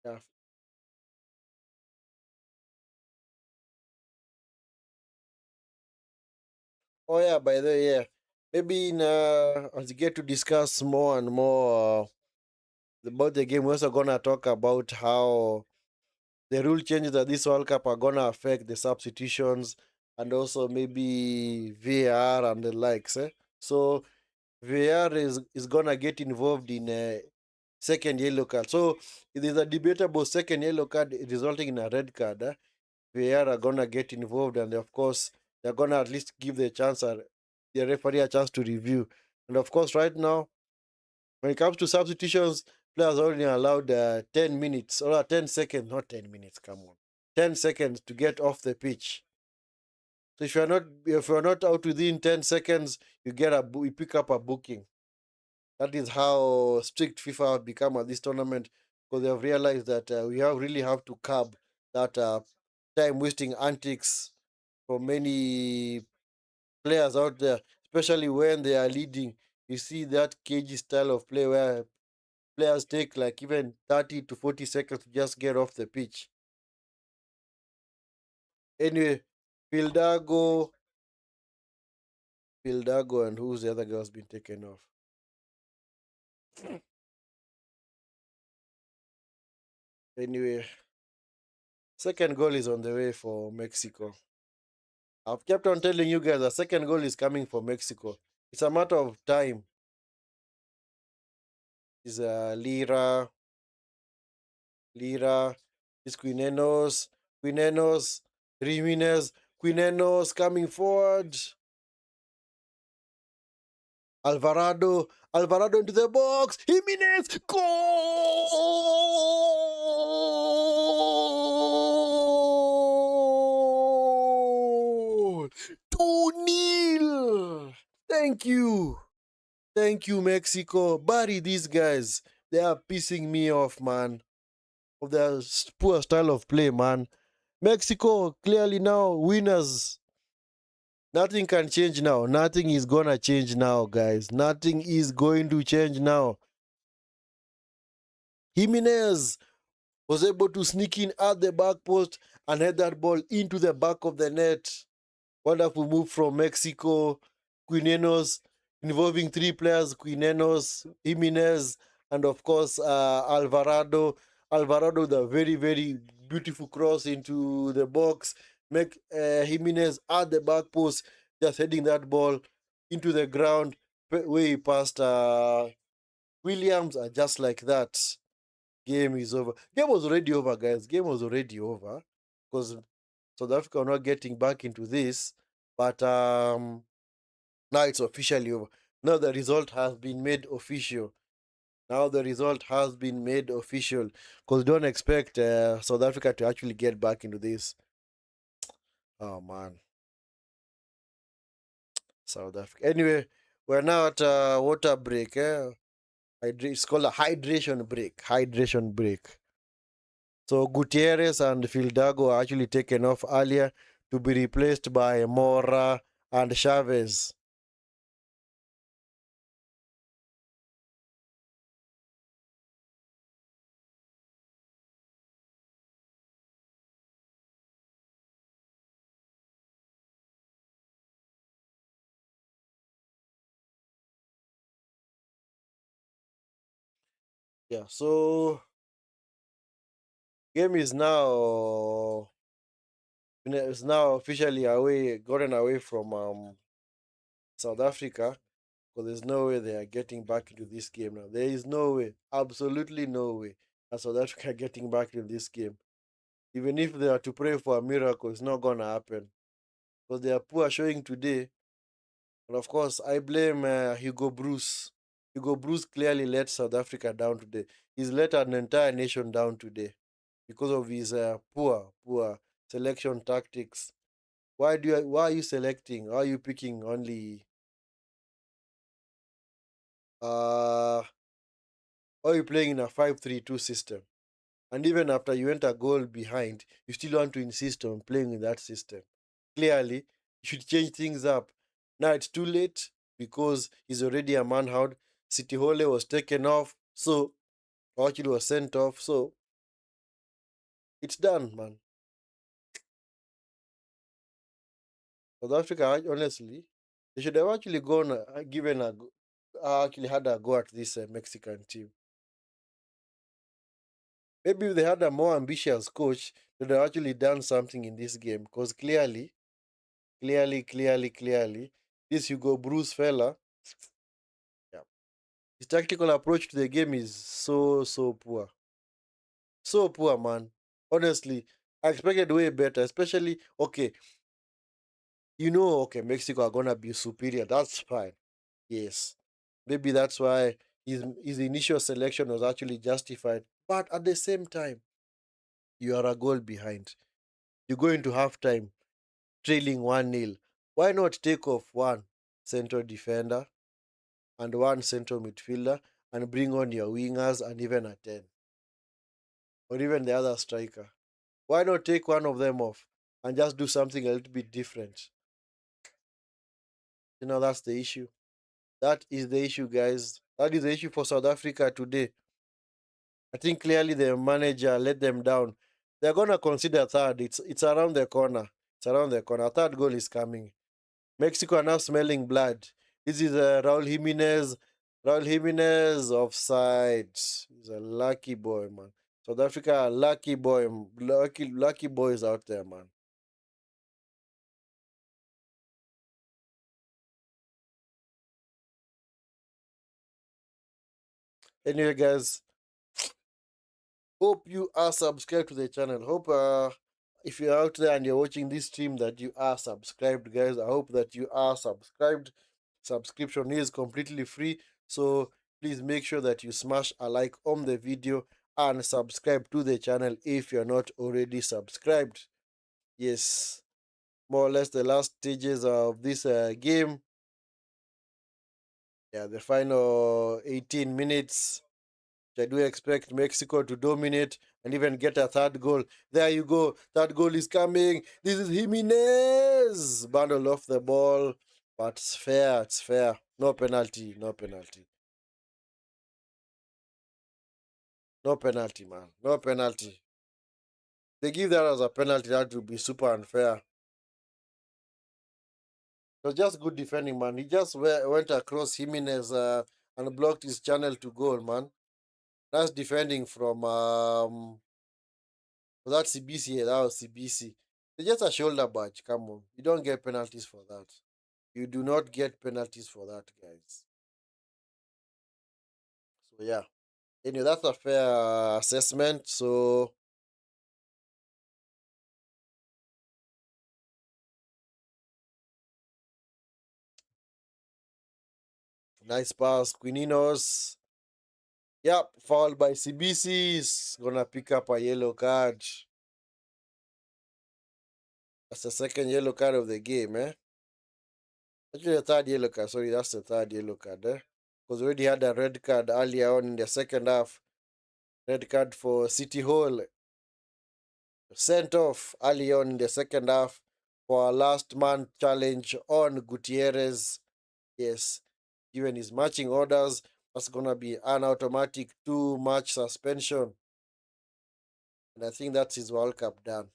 Yeah. Oh yeah, by the way, yeah. Maybe as we get to discuss more and more about the game, we're also gonna talk about how the rule changes that this World Cup are gonna affect the substitutions and also maybe VAR and the likes. So VAR is gonna get involved in a second yellow card. So it is a debatable second yellow card resulting in a red card. VAR are gonna get involved, and of course they're gonna at least give the referee a chance to review. And of course, right now when it comes to substitutions, players are only allowed 10 minutes or 10 seconds, not 10 minutes. Come on, 10 seconds to get off the pitch. So if you're not out within 10 seconds, you pick up a booking. That is how strict FIFA have become at this tournament because they have realized that really have to curb that time wasting antics for many players out there, especially when they are leading. You see that cagey style of play where players take like even 30 to 40 seconds to just get off the pitch. Anyway, Fildago, Fildago, and who's the other guy has been taken off? Anyway, second goal is on the way for Mexico. I've kept on telling you guys the second goal is coming for Mexico. It's a matter of time. Is Lira, is Quinenos, Jimenez, Quinenos coming forward. Alvarado into the box. Jimenez, goal! 2-0. Thank you. Thank you, Mexico. Bury these guys. They are pissing me off, man. Of their poor style of play, man. Mexico clearly now winners. Nothing can change now. Nothing is gonna change now, guys. Nothing is going to change now. Jimenez was able to sneak in at the back post and head that ball into the back of the net. Wonderful move from Mexico. Quinenos, involving three players: Quinenos, Jimenez, and of course Alvarado. Alvarado with a very, very beautiful cross into the box. Make Jimenez at the back post, just heading that ball into the ground, way past Williams, and just like that, game is over. Game was already over, guys. Game was already over because South Africa are not getting back into this, but now it's officially over. Now the result has been made official. Now the result has been made official because don't expect South Africa to actually get back into this. Oh man, South Africa. Anyway, we're now at water break. It's called a hydration break. Hydration break. So Gutierrez and Fildago are actually taken off earlier to be replaced by Mora and Chavez. Yeah, so game is now officially gotten away from South Africa because there's no way they are getting back into this game now. There is no way, absolutely no way, that South Africa are getting back into this game. Even if they are to pray for a miracle, it's not gonna happen because they are poor showing today. And of course, I blame Hugo Bruce. Hugo Bruce clearly let South Africa down today. He's let an entire nation down today because of his poor selection tactics. Why are you selecting? Why are you picking only why are you playing in a 5-3-2 system? And even after you went a goal behind, you still want to insist on playing in that system. Clearly, you should change things up. Now it's too late because he's already a man out. City Hole was taken off, so Ochil was sent off. So It's done, man. South Africa, honestly, they should have actually gone, given actually had a go at this Mexican team. Maybe if they had a more ambitious coach, they'd have actually done something in this game. Because clearly, this Hugo Bruce fella, yeah, his tactical approach to the game is so poor. So poor, man. Honestly, I expected way better. Especially, okay, okay, Mexico are gonna be superior. That's fine. Yes. Maybe that's why his initial selection was actually justified. But at the same time, you are a goal behind. You go into halftime trailing 1-0. Why not take off one central defender and one central midfielder and bring on your wingers and even a 10? Or even the other striker. Why not take one of them off and just do something a little bit different? That's the issue. That is the issue, guys. That is the issue for South Africa today. I think clearly the manager let them down. They're gonna consider third. It's around the corner. It's around the corner. Third goal is coming. Mexico are now smelling blood. This is Raul Jimenez. Raul Jimenez offside. He's a lucky boy, man. South Africa, lucky boy, lucky boys out there, man. Anyway, guys, hope you are subscribed to the channel. Hope if you're out there and you're watching this stream that you are subscribed, guys. I hope that you are subscribed. Subscription is completely free, so please make sure that you smash a like on the video and subscribe to the channel if you're not already subscribed. Yes, more or less the last stages of this game. Yeah, the final 18 minutes. I do expect Mexico to dominate and even get a third goal. There you go. Third goal is coming. This is Jimenez. Bundle off the ball. But it's fair. It's fair. No penalty. No penalty. No penalty, man. No penalty. They give that as a penalty. That would be super unfair. It was just good defending, man. He just went across Jimenez and blocked his channel to goal, man. That's defending from was that CBC? Yeah, that was CBC. It's just a shoulder badge. Come on. You don't get penalties for that. You do not get penalties for that, guys. So, yeah. Anyway, that's a fair assessment. So, nice pass. Quininos. Yep. Fouled by CBC. Is going to pick up a yellow card. That's the second yellow card of the game, eh? Actually, the third yellow card. Sorry, that's the third yellow card, eh? Because we already had a red card earlier on in the second half. Red card for City Hall. Sent off early on in the second half for a last man challenge on Gutierrez. Yes, given his matching orders, that's going to be an automatic 2-match suspension. And I think that's his World Cup done.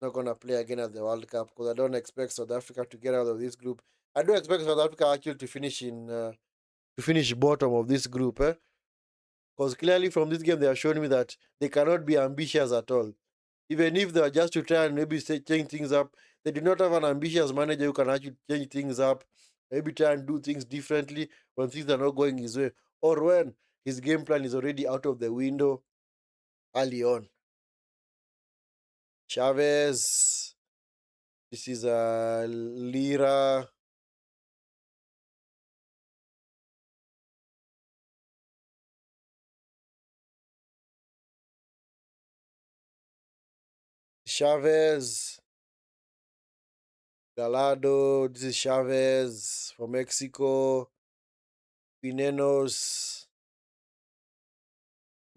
Not going to play again at the World Cup because I don't expect South Africa to get out of this group. I do expect South Africa actually to finish bottom of this group, eh? Because clearly from this game they are showing me that they cannot be ambitious at all. Even if they are just to try and maybe change things up, they do not have an ambitious manager who can actually change things up, maybe try and do things differently when things are not going his way, or when his game plan is already out of the window early on. Chavez, this is Lira. Chavez, Galado, this is Chavez for Mexico, Pinenos,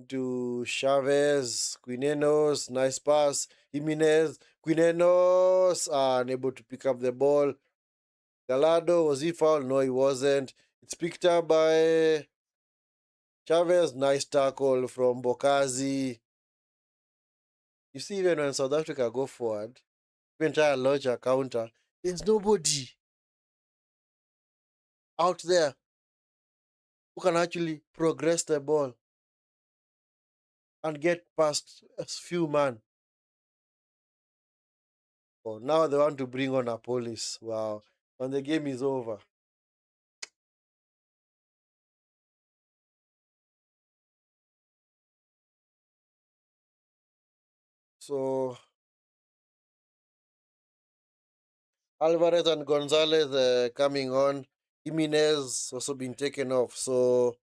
to Chavez, Quinenos, nice pass. Jimenez, Quinenos, unable to pick up the ball. Galado, was he fouled? No, he wasn't. It's picked up by Chavez, nice tackle from Bokazi. You see, even when South Africa go forward, even try and launch a counter, there's nobody out there who can actually progress the ball and get past a few man. Oh, now they want to bring on a police. Wow. And the game is over. So Alvarez and Gonzalez coming on. Jimenez also been taken off. So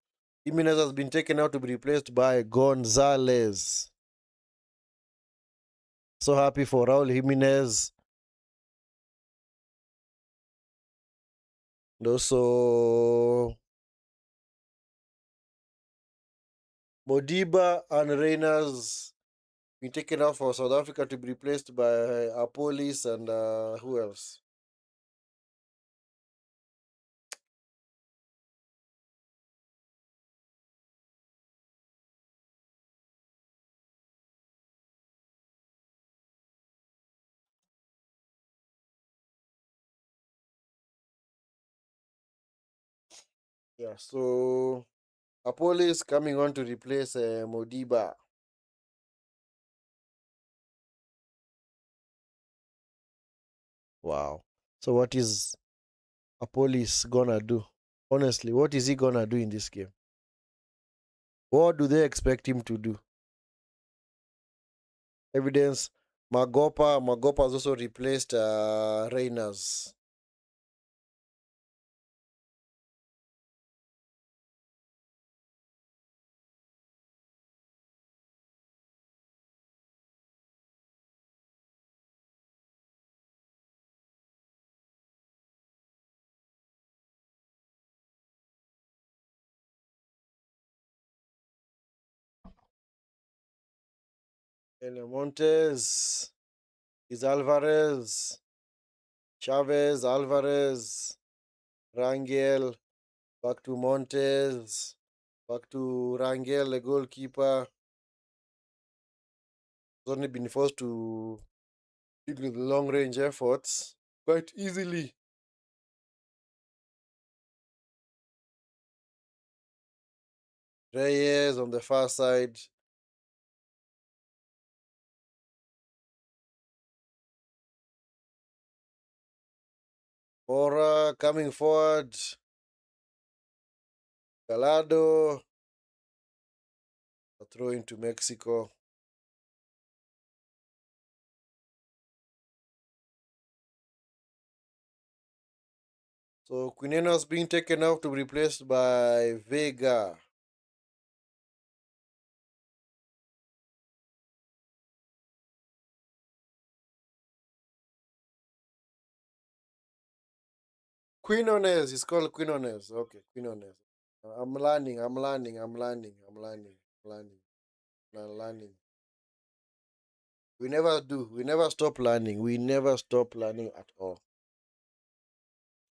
Jimenez has been taken out to be replaced by Gonzalez. So happy for Raul Jimenez. And also Modiba and Reyners been taken out for South Africa to be replaced by Apolis and who else? Yeah, so Apolis coming on to replace Modiba. Wow. So what is Apolis gonna do? Honestly, what is he gonna do in this game? What do they expect him to do? Evidence Magopa has also replaced Reyners. Montes is Alvarez, Chavez, Alvarez, Rangel, back to Montes, back to Rangel, the goalkeeper. Has only been forced to deal with long range efforts quite easily. Reyes on the far side. Mora coming forward. Galado. A throw into Mexico. So Quineno's being taken off to be replaced by Vega. Quinones. It's called Quinones. Okay, Quinones. I'm learning. I'm learning. I'm learning. I'm learning. Learning. I'm learning. We never do. We never stop learning. We never stop learning at all.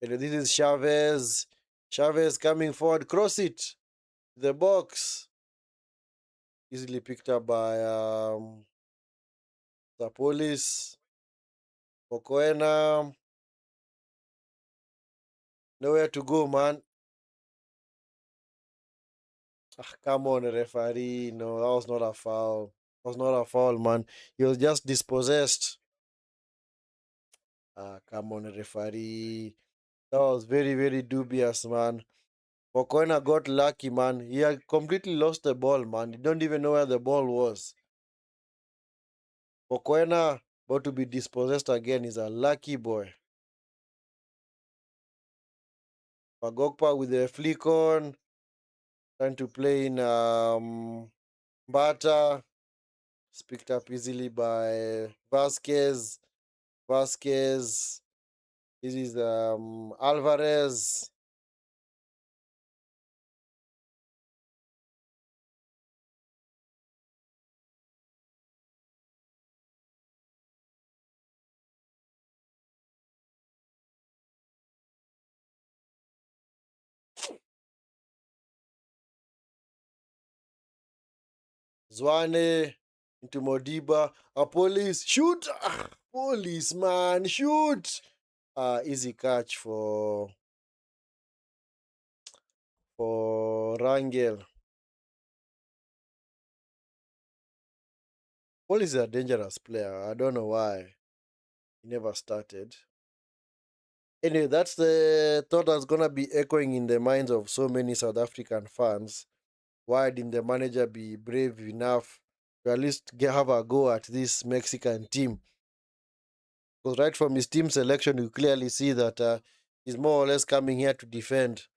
And this is Chavez. Chavez coming forward. Cross it. The box. Easily picked up by the police. Okoena. Nowhere to go, man. Ah, come on, referee. No, that was not a foul. That was not a foul, man. He was just dispossessed. Ah, come on, referee. That was very, very dubious, man. Okoena got lucky, man. He had completely lost the ball, man. He don't even know where the ball was. Okoena about to be dispossessed again. He's a lucky boy. Pagokpa with the flick on. Trying to play in Bata. It's picked up easily by Vasquez. Vasquez. This is Alvarez. Zwane. into Modiba. A police shoot. Ah, police man shoot. Easy catch for Rangel. Police is a dangerous player. I don't know why he never started. Anyway, that's the thought that's gonna be echoing in the minds of so many South African fans. Why didn't the manager be brave enough to at least have a go at this Mexican team? Because right from his team selection, you clearly see that he's more or less coming here to defend.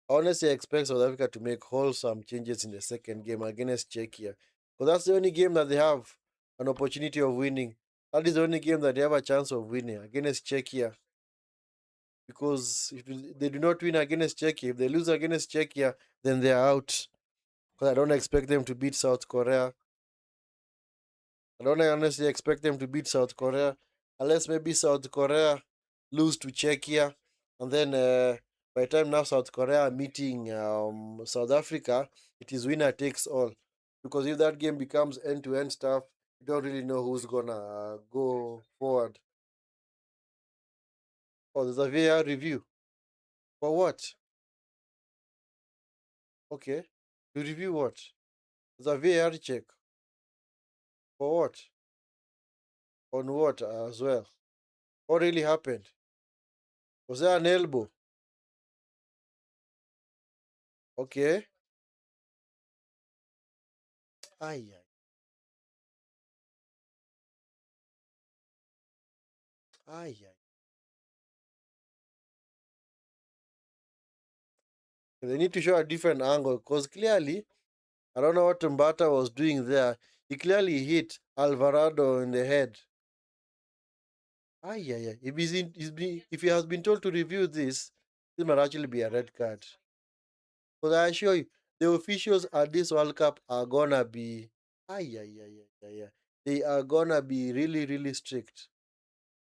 Honestly, I expect South Africa to make wholesome changes in the second game against Czechia. Because that's the only game that they have an opportunity of winning. That is the only game that they have a chance of winning against Czechia. Because if they do not win against Czechia, if they lose against Czechia, then they are out. Because I don't expect them to beat South Korea. I don't honestly expect them to beat South Korea, unless maybe South Korea lose to Czechia, and then by the time now South Korea are meeting South Africa, it is winner takes all. Because if that game becomes end-to-end stuff, you don't really know who's gonna go forward. Oh, there's a VAR review for what? Okay, to review what? There's a VAR check for what? On what as well? What really happened? Was there an elbow? Okay. Ay, ay, ay, ay. They need to show a different angle because clearly, I don't know what Mbata was doing there. He clearly hit Alvarado in the head. Ah, yeah, yeah. If he has been told to review this might actually be a red card. Because I assure you, the officials at this World Cup are gonna be. Ah, yeah, yeah, yeah, yeah, yeah. They are gonna be really, really strict.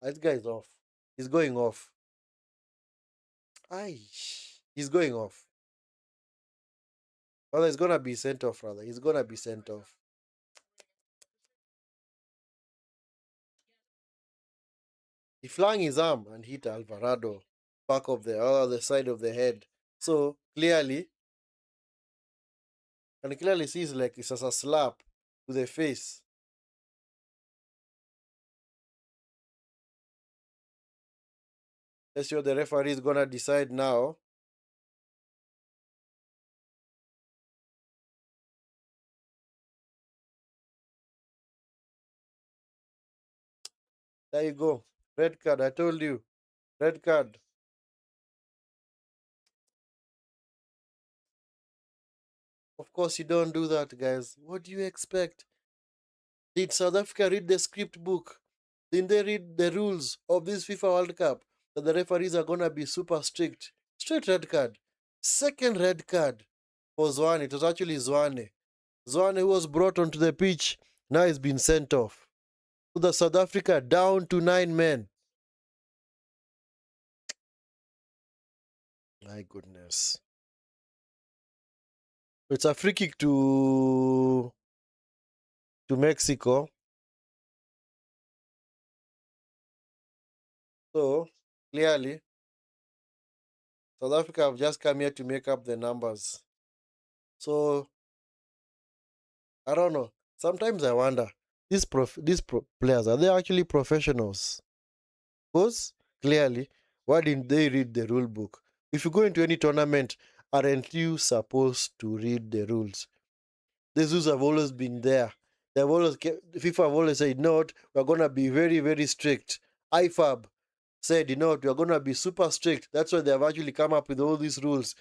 This guy is off. He's going off. Aye, he's going off. Rather, he's gonna be sent off. Rather, he's gonna be sent off. He flung his arm and hit Alvarado back of the other side of the head. So clearly, and clearly sees like it's as a slap to the face. Let's see what the referee is gonna decide now. There you go. Red card. I told you. Red card. Of course, you don't do that, guys. What do you expect? Did South Africa read the script book? Didn't they read the rules of this FIFA World Cup? That the referees are gonna be super strict. Straight red card. Second red card for Zwane. It was actually Zwane. Zwane, who was brought onto the pitch, now he's been sent off. So the South Africa down to 9 men. My goodness. It's a free kick to Mexico. So clearly, South Africa have just come here to make up the numbers. So I don't know. Sometimes I wonder these players, are they actually professionals? Because clearly, why didn't they read the rule book? If you go into any tournament, aren't you supposed to read the rules? These rules have always been there. They've always FIFA have always said, no, we're gonna be very, very strict. IFAB said, we're gonna be super strict. That's why they have actually come up with all these rules.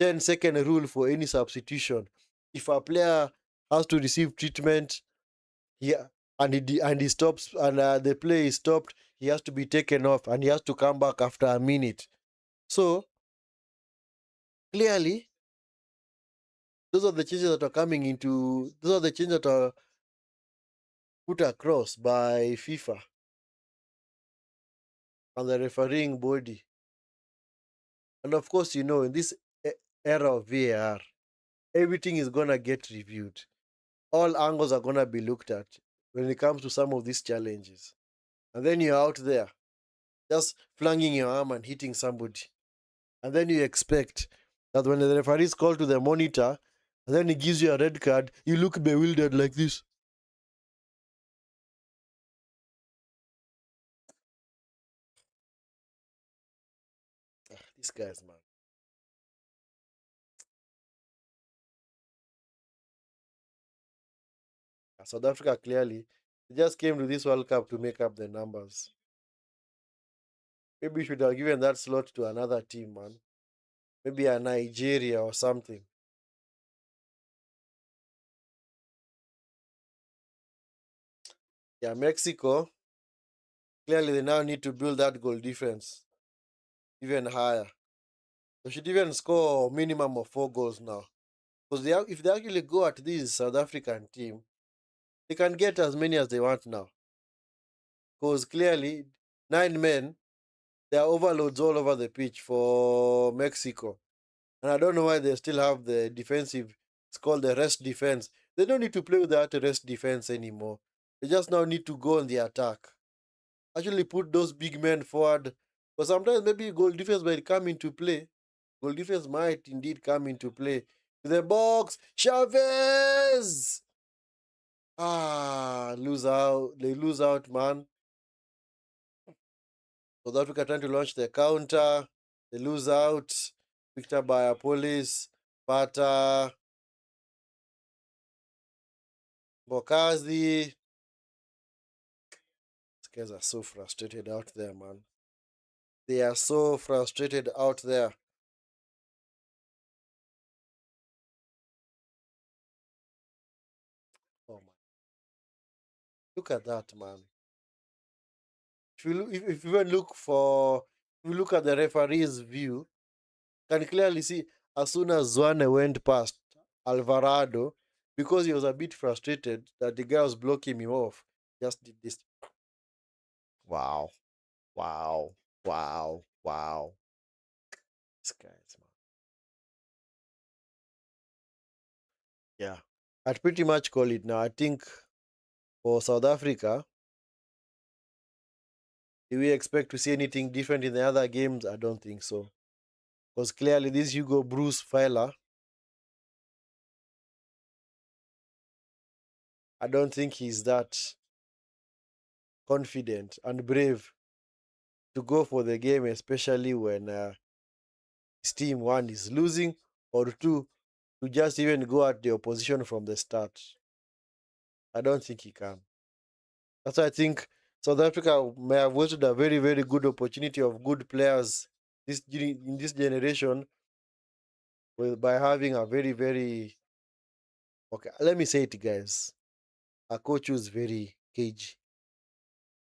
10-second rule for any substitution. If a player has to receive treatment, yeah, and he stops and the play is stopped, he has to be taken off and he has to come back after a minute. So clearly, those are the changes that are coming into. Those are the changes that are put across by FIFA and the refereeing body. And of course, in this e- era of VAR, everything is gonna get reviewed. All angles are gonna be looked at when it comes to some of these challenges. And then you're out there just flanging your arm and hitting somebody. And then you expect that when the referee is called to the monitor, and then he gives you a red card, you look bewildered like this. These guys, man. South Africa clearly they just came to this World Cup to make up the numbers. Maybe we should have given that slot to another team, man. Maybe a Nigeria or something. Yeah, Mexico, clearly they now need to build that goal difference even higher. They should even score a minimum of 4 goals now. Because if they actually go at this South African team, they can get as many as they want now. Because clearly, 9 men, there are overloads all over the pitch for Mexico. And I don't know why they still have the defensive, it's called the rest defense. They don't need to play with that rest defense anymore. They just now need to go on the attack. Actually put those big men forward. But sometimes maybe goal defense might come into play. Goal defense might indeed come into play. To the box, Chavez! Lose out. They lose out, man. South Africa trying to launch the counter. They lose out. Picked up by a police. Pata, Bokazi. These guys are so frustrated out there, man. They are so frustrated out there. Oh my! Look at that, man. If you even if you look at the referee's view, can clearly see as soon as Zwane went past Alvarado, because he was a bit frustrated that the guy was blocking him off, just did this. Wow, wow, wow, wow. This guys, man. Yeah, I'd pretty much call it now. I think for South Africa, do we expect to see anything different in the other games? I don't think so. Because clearly, this Hugo Bruce fella, I don't think he's that confident and brave to go for the game, especially when his team, one, is losing, or two, to just even go at the opposition from the start. I don't think he can. That's why I think South Africa may have wasted a very, very good opportunity of good players in this generation by having a very, very okay. Let me say it, guys. A coach who's very cagey,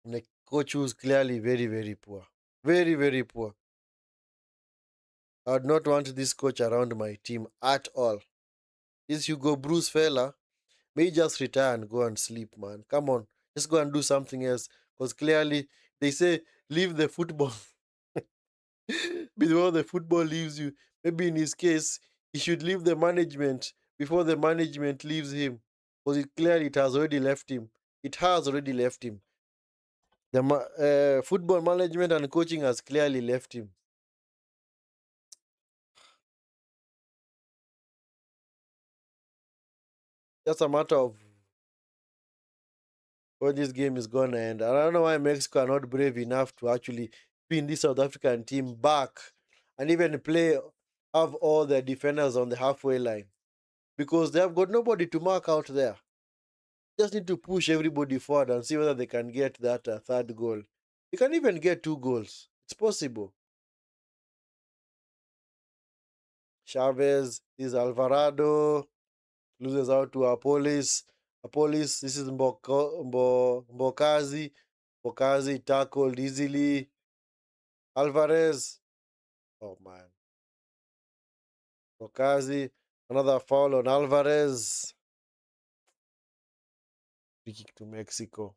and a coach who's clearly very, very poor, very, very poor. I would not want this coach around my team at all. This Hugo Bruce fella may just retire and go and sleep, man. Come on, just go and do something else. Because clearly they say leave the football before the football leaves you. Maybe in his case, he should leave the management before the management leaves him. Because it has already left him. It has already left him. The football management and coaching has clearly left him. Just a matter of when this game is going to end. And I don't know why Mexico are not brave enough to actually pin this South African team back and even have all their defenders on the halfway line because they have got nobody to mark out there. Just need to push everybody forward and see whether they can get that third goal. You can even get 2 goals. It's possible. Chavez is Alvarado, loses out to Apolis. Apolis, this is Mbokazi. Mbokazi tackled easily. Alvarez. Oh man. Mbokazi. Another foul on Alvarez. Free kick to Mexico.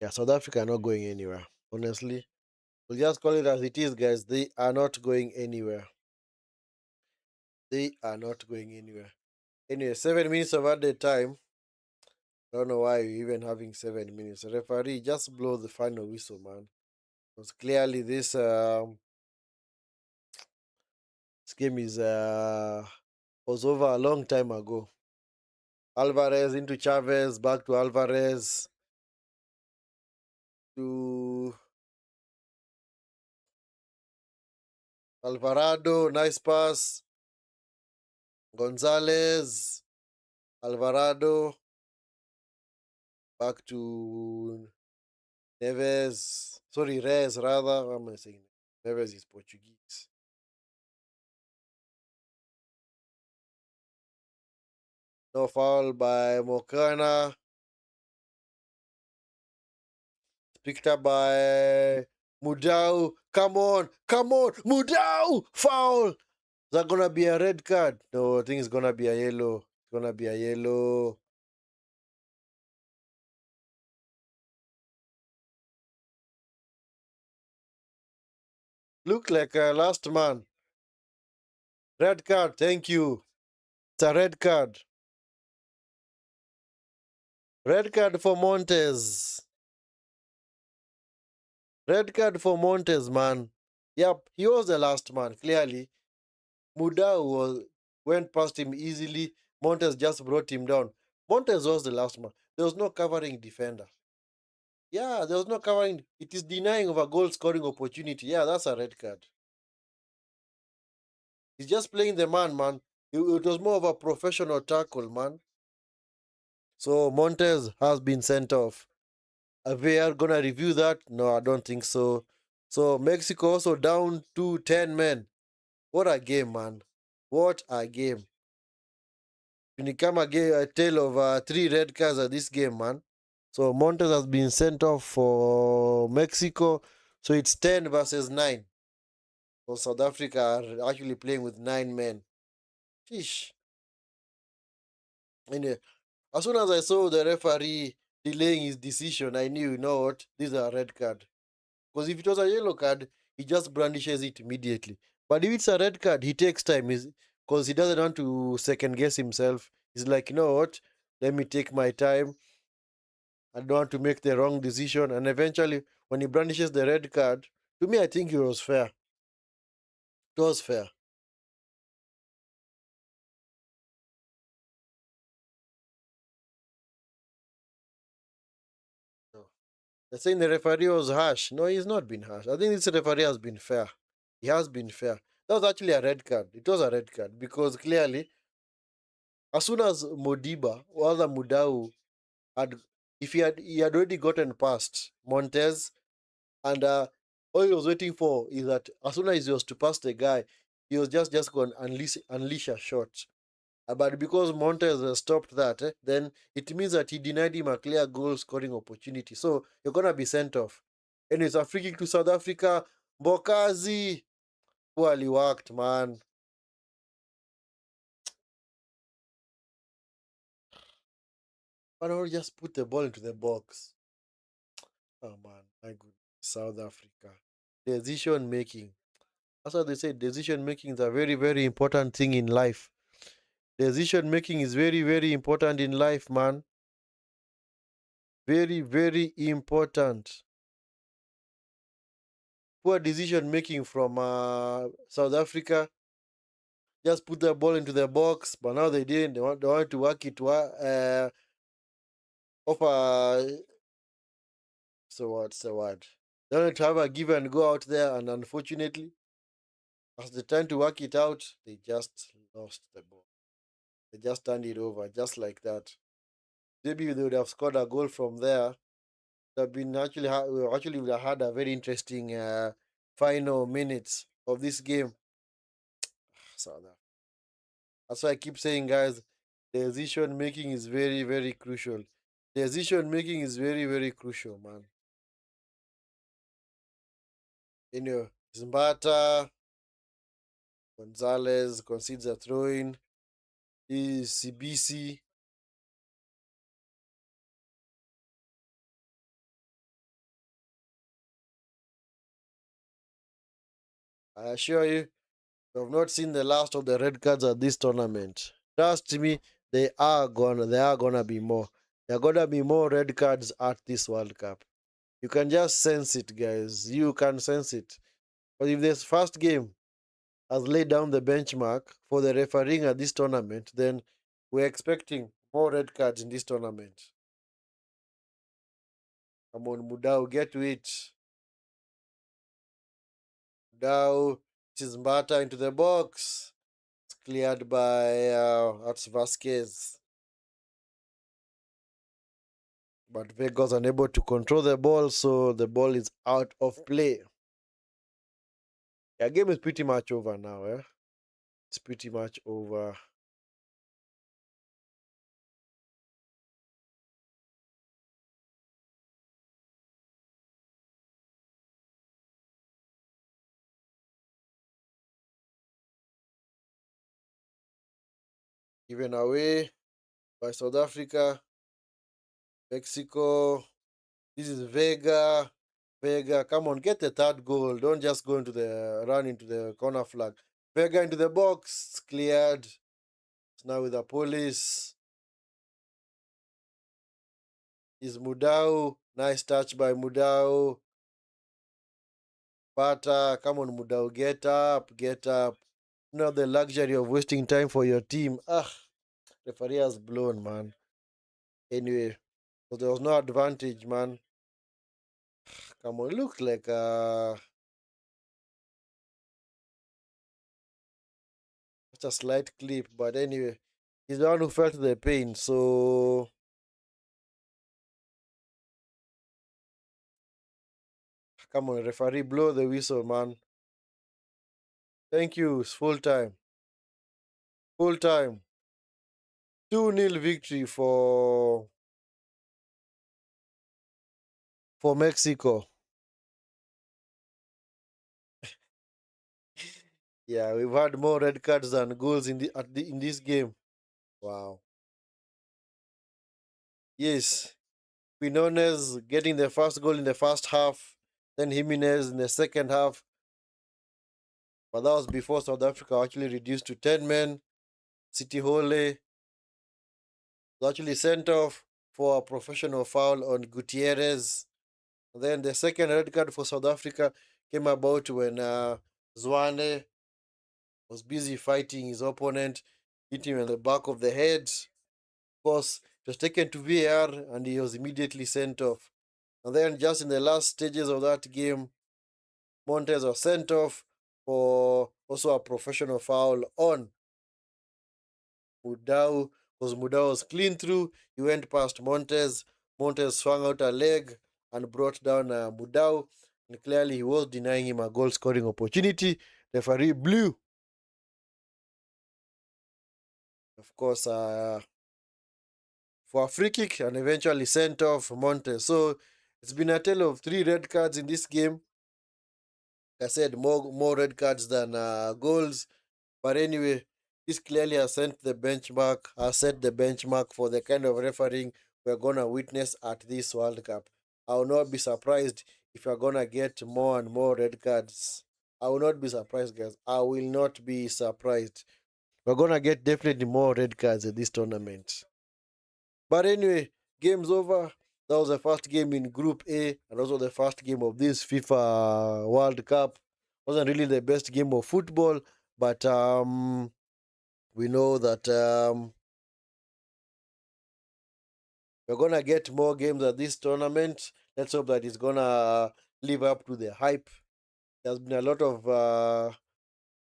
Yeah, South Africa are not going anywhere. Honestly, we'll just call it as it is, guys. They are not going anywhere. They are not going anywhere. Anyway, 7 minutes of added time. Don't know why you're even having 7 minutes. Referee, just blow the final whistle, man. Because clearly this game is was over a long time ago. Alvarez into Chavez, back to Alvarez to Alvarado, nice pass. Gonzalez, Alvarado, back to Neves. Sorry, Rez, rather. What am I saying? Neves is Portuguese. No foul by Mokana. Picked up by Mudau. Come on, Mudau! Foul! Is that gonna be a red card? No, I think it's gonna be a yellow. It's gonna be a yellow. Look like a last man. Red card, thank you. It's a red card. Red card for Montes. Red card for Montes, man. Yep, he was the last man, clearly. Mudau went past him easily. Montes just brought him down. Montes was the last man. There was no covering defender. Yeah, there was no covering. It is denying of a goal scoring opportunity. Yeah, that's a red card. He's just playing the man, man. It was more of a professional tackle, man. So Montes has been sent off. Are we are gonna review that? No, I don't think so. So Mexico also down to 10 men. What a game, man. What a game. When it come a tale of three red cards at this game, man. So Montes has been sent off for Mexico. So it's 10 versus 9. So South Africa are actually playing with 9 men. Sheesh. Anyway, as soon as I saw the referee delaying his decision, I knew, you know what, this is a red card. Because if it was a yellow card, he just brandishes it immediately. But if it's a red card, he takes time because he doesn't want to second guess himself. He's like, you know what, let me take my time. I don't want to make the wrong decision. And eventually, when he brandishes the red card, to me, I think it was fair. It was fair. No. They're saying the referee was harsh. No, he's not been harsh. I think this referee has been fair. He has been fair. That was actually a red card. It was a red card because clearly, as soon as Modiba or other Mudau had, if he had already gotten past Montez, and all he was waiting for is that as soon as he was to pass the guy, he was just going to unleash a shot. But because Montez stopped that, then it means that he denied him a clear goal scoring opportunity. So you're gonna be sent off. Anyways, a free kick to South Africa. Bokazi, poorly worked, man. Why don't we just put the ball into the box? Oh man, my goodness. South Africa. Decision making. That's what they say. Decision making is a very, very important thing in life. Decision making is very, very important in life, man. Very, very important. Poor decision making from South Africa. Just put the ball into the box, but now they didn't. They want to work it off a. So what's the word? They want to have a give and go out there, and unfortunately, as they trying to work it out, they just lost the ball. They just turned it over, just like that. Maybe they would have scored a goal from there. It would have been actually would have had a very interesting final minutes of this game. So that's why I keep saying, guys, decision making is very, very crucial. Decision making is very, very crucial, man. Zimbata, Gonzalez concedes a throw in. Is CBC. I assure you, you have not seen the last of the red cards at this tournament. Trust me, there are gonna be more. There are gonna be more red cards at this World Cup. You can just sense it, guys. You can sense it. But if this first game has laid down the benchmark for the refereeing at this tournament, then we're expecting more red cards in this tournament. Come on, Mudau, get to it. Mudau, this is Mbata into the box. It's cleared by that's Vasquez. But Vegas unable to control the ball, so the ball is out of play. Yeah, game is pretty much over now, eh? It's pretty much over. Given away by South Africa, Mexico. This is Vega. Vega, come on, get the third goal. Don't just go into the run into the corner flag. Vega into the box, cleared. It's now with the police. Is Mudau. Nice touch by Mudau. Bata, come on, Mudau, get up, get up. Not the luxury of wasting time for your team. Referee has blown, man. Anyway, so there was no advantage, man. Come on, look like just a slight clip, but anyway, he's the one who felt the pain. So come on, referee, blow the whistle, man. Thank you. It's full time. Full time. 2-0 victory for Mexico. Yeah, we've had more red cards than goals in this game. Wow. Yes, Quinones getting the first goal in the first half, then Jimenez in the second half. But that was before South Africa actually reduced to 10 men. City Hole was actually sent off for a professional foul on Gutierrez. And then the second red card for South Africa came about when Zwane was busy fighting his opponent, hit him in the back of the head. Of course, it was taken to VAR and he was immediately sent off. And then just in the last stages of that game, Montez was sent off for also a professional foul on Mudau, because Mudau was clean through. He went past Montez. Montez swung out a leg and brought down Mudau. And clearly he was denying him a goal scoring opportunity. The referee blew. Of course, for a free kick and eventually sent off Montez. So it's been a tale of 3 red cards in this game. Like I said, more red cards than goals. But anyway, this clearly has set the benchmark for the kind of refereeing we're gonna witness at this World Cup. I will not be surprised if we're gonna get more and more red cards. I will not be surprised, guys. I will not be surprised. We're gonna get definitely more red cards in this tournament. But anyway, game's over. That was the first game in Group A and also the first game of this FIFA World Cup. Wasn't really the best game of football, but we know that we're gonna get more games at this tournament. Let's hope that it's gonna live up to the hype. There's been a lot of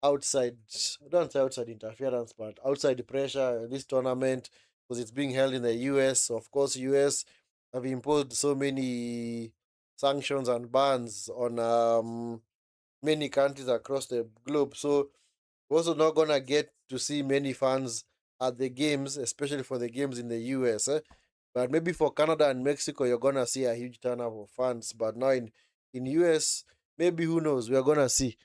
outside, I don't say outside interference, but outside pressure in this tournament because it's being held in the US. Of course, US have imposed so many sanctions and bans on many countries across the globe. So we're also not gonna get to see many fans at the games, especially for the games in the US. But maybe for Canada and Mexico, you're gonna see a huge turnout of fans. But now in US, maybe who knows? We're gonna see.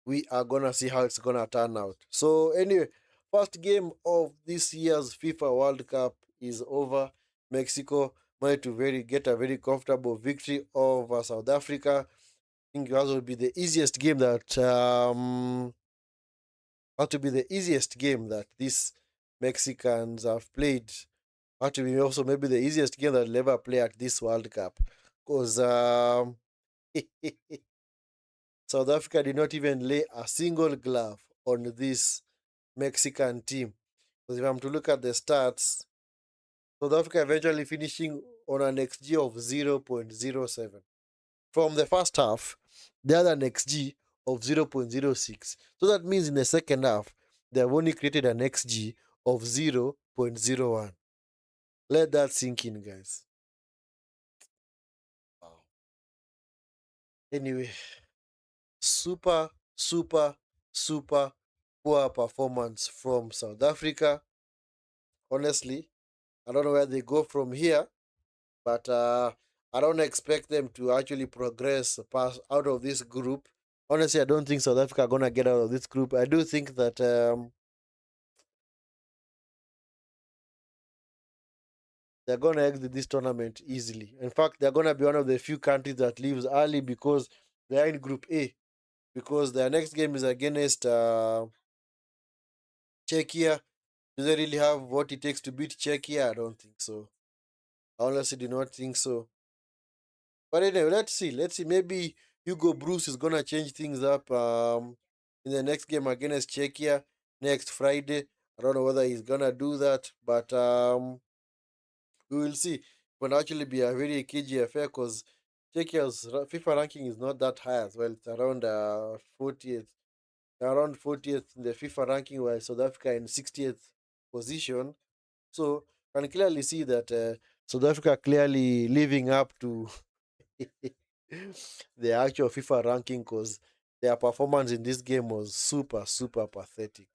We are gonna see how it's gonna turn out. So anyway, first game of this year's FIFA World Cup is over. Mexico managed to get a very comfortable victory over South Africa. think that would be the easiest game that these Mexicans have played. That to be also maybe the easiest game that they'll ever play at this World Cup. Because South Africa did not even lay a single glove on this Mexican team. Because if I'm to look at the stats, South Africa eventually finishing on an XG of 0.07. From the first half, they had an XG of 0.06. So that means in the second half, they have only created an XG of 0.01. Let that sink in, guys. Wow. Anyway, super, super, super poor performance from South Africa. Honestly, I don't know where they go from here, but I don't expect them to actually progress past out of this group. Honestly, I don't think South Africa are gonna get out of this group. I do think that they're gonna exit this tournament easily. In fact, they're gonna be one of the few countries that leaves early because they're in Group A. Because their next game is against Czechia. Do they really have what it takes to beat Czechia? I don't think so. I honestly do not think so. But anyway, let's see. Let's see. Maybe Hugo Bruce is gonna change things up in the next game against Czechia next Friday. I don't know whether he's gonna do that, but we will see. It will actually be a very cagey affair because Czechia's FIFA ranking is not that high as well. It's around 40th, around 40th in the FIFA ranking, while South Africa in 60th position. So can clearly see that South Africa clearly living up to the actual FIFA ranking because their performance in this game was super, super pathetic.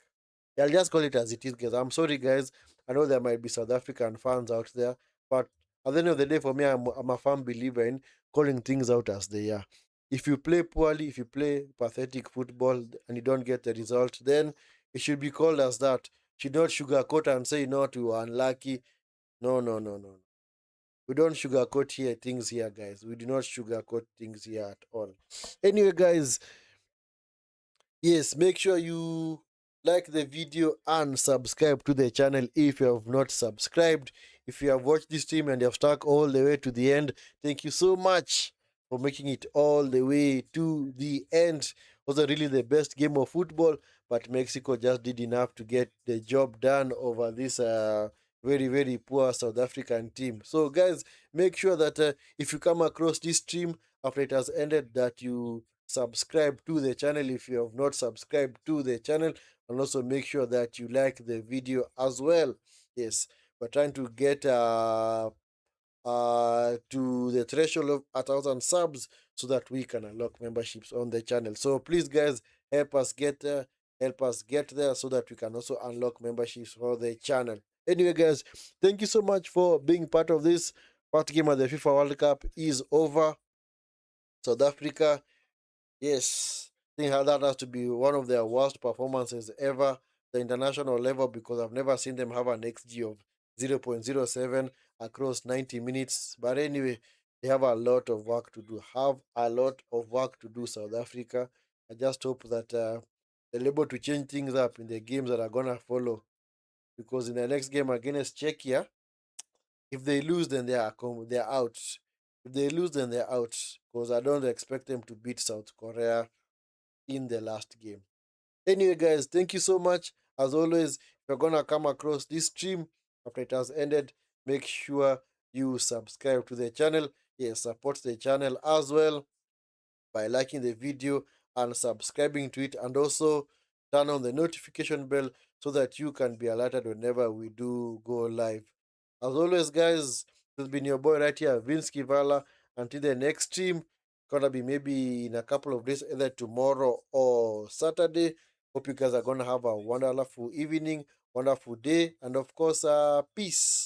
I'll just call it as it is, guys. I'm sorry, guys. I know there might be South African fans out there, but at the end of the day, for me, I'm a firm believer in calling things out as they are. If you play poorly, if you play pathetic football and you don't get the result, then it should be called as that. Should not sugarcoat and say, no, you were unlucky. No, no, no, no. We don't sugarcoat here things here, guys. We do not sugarcoat things here at all. Anyway, guys, yes, make sure you like the video and subscribe to the channel if you have not subscribed. If you have watched this stream and you have stuck all the way to the end, thank you so much for making it all the way to the end. Wasn't really the best game of football, but Mexico just did enough to get the job done over this very, very poor South African team. So, guys, make sure that if you come across this stream after it has ended, that you subscribe to the channel if you have not subscribed to the channel, and also make sure that you like the video as well. Yes, we're trying to get to the threshold of 1,000 subs so that we can unlock memberships on the channel. So please, guys, help us get there, so that we can also unlock memberships for the channel. Anyway, guys, thank you so much for being part of this. First game of the FIFA World Cup is over. South Africa, yes, I think that has to be one of their worst performances ever, the international level, because I've never seen them have an XG of 0.07 across 90 minutes. But anyway, they have a lot of work to do. Have a lot of work to do, South Africa. I just hope that they're able to change things up in the games that are going to follow. Because in the next game against Czechia, if they lose, then they're out. If they lose, then they're out. Because I don't expect them to beat South Korea in the last game. Anyway, guys, thank you so much. As always, if you're gonna come across this stream after it has ended, make sure you subscribe to the channel. Yes, support the channel as well by liking the video and subscribing to it, and also turn on the notification bell so that you can be alerted whenever we do go live. As always, guys, this has been your boy right here, Vinskey Valor. Until the next stream, gonna be maybe in a couple of days, either tomorrow or Saturday. Hope you guys are gonna have a wonderful evening, wonderful day, and of course, peace.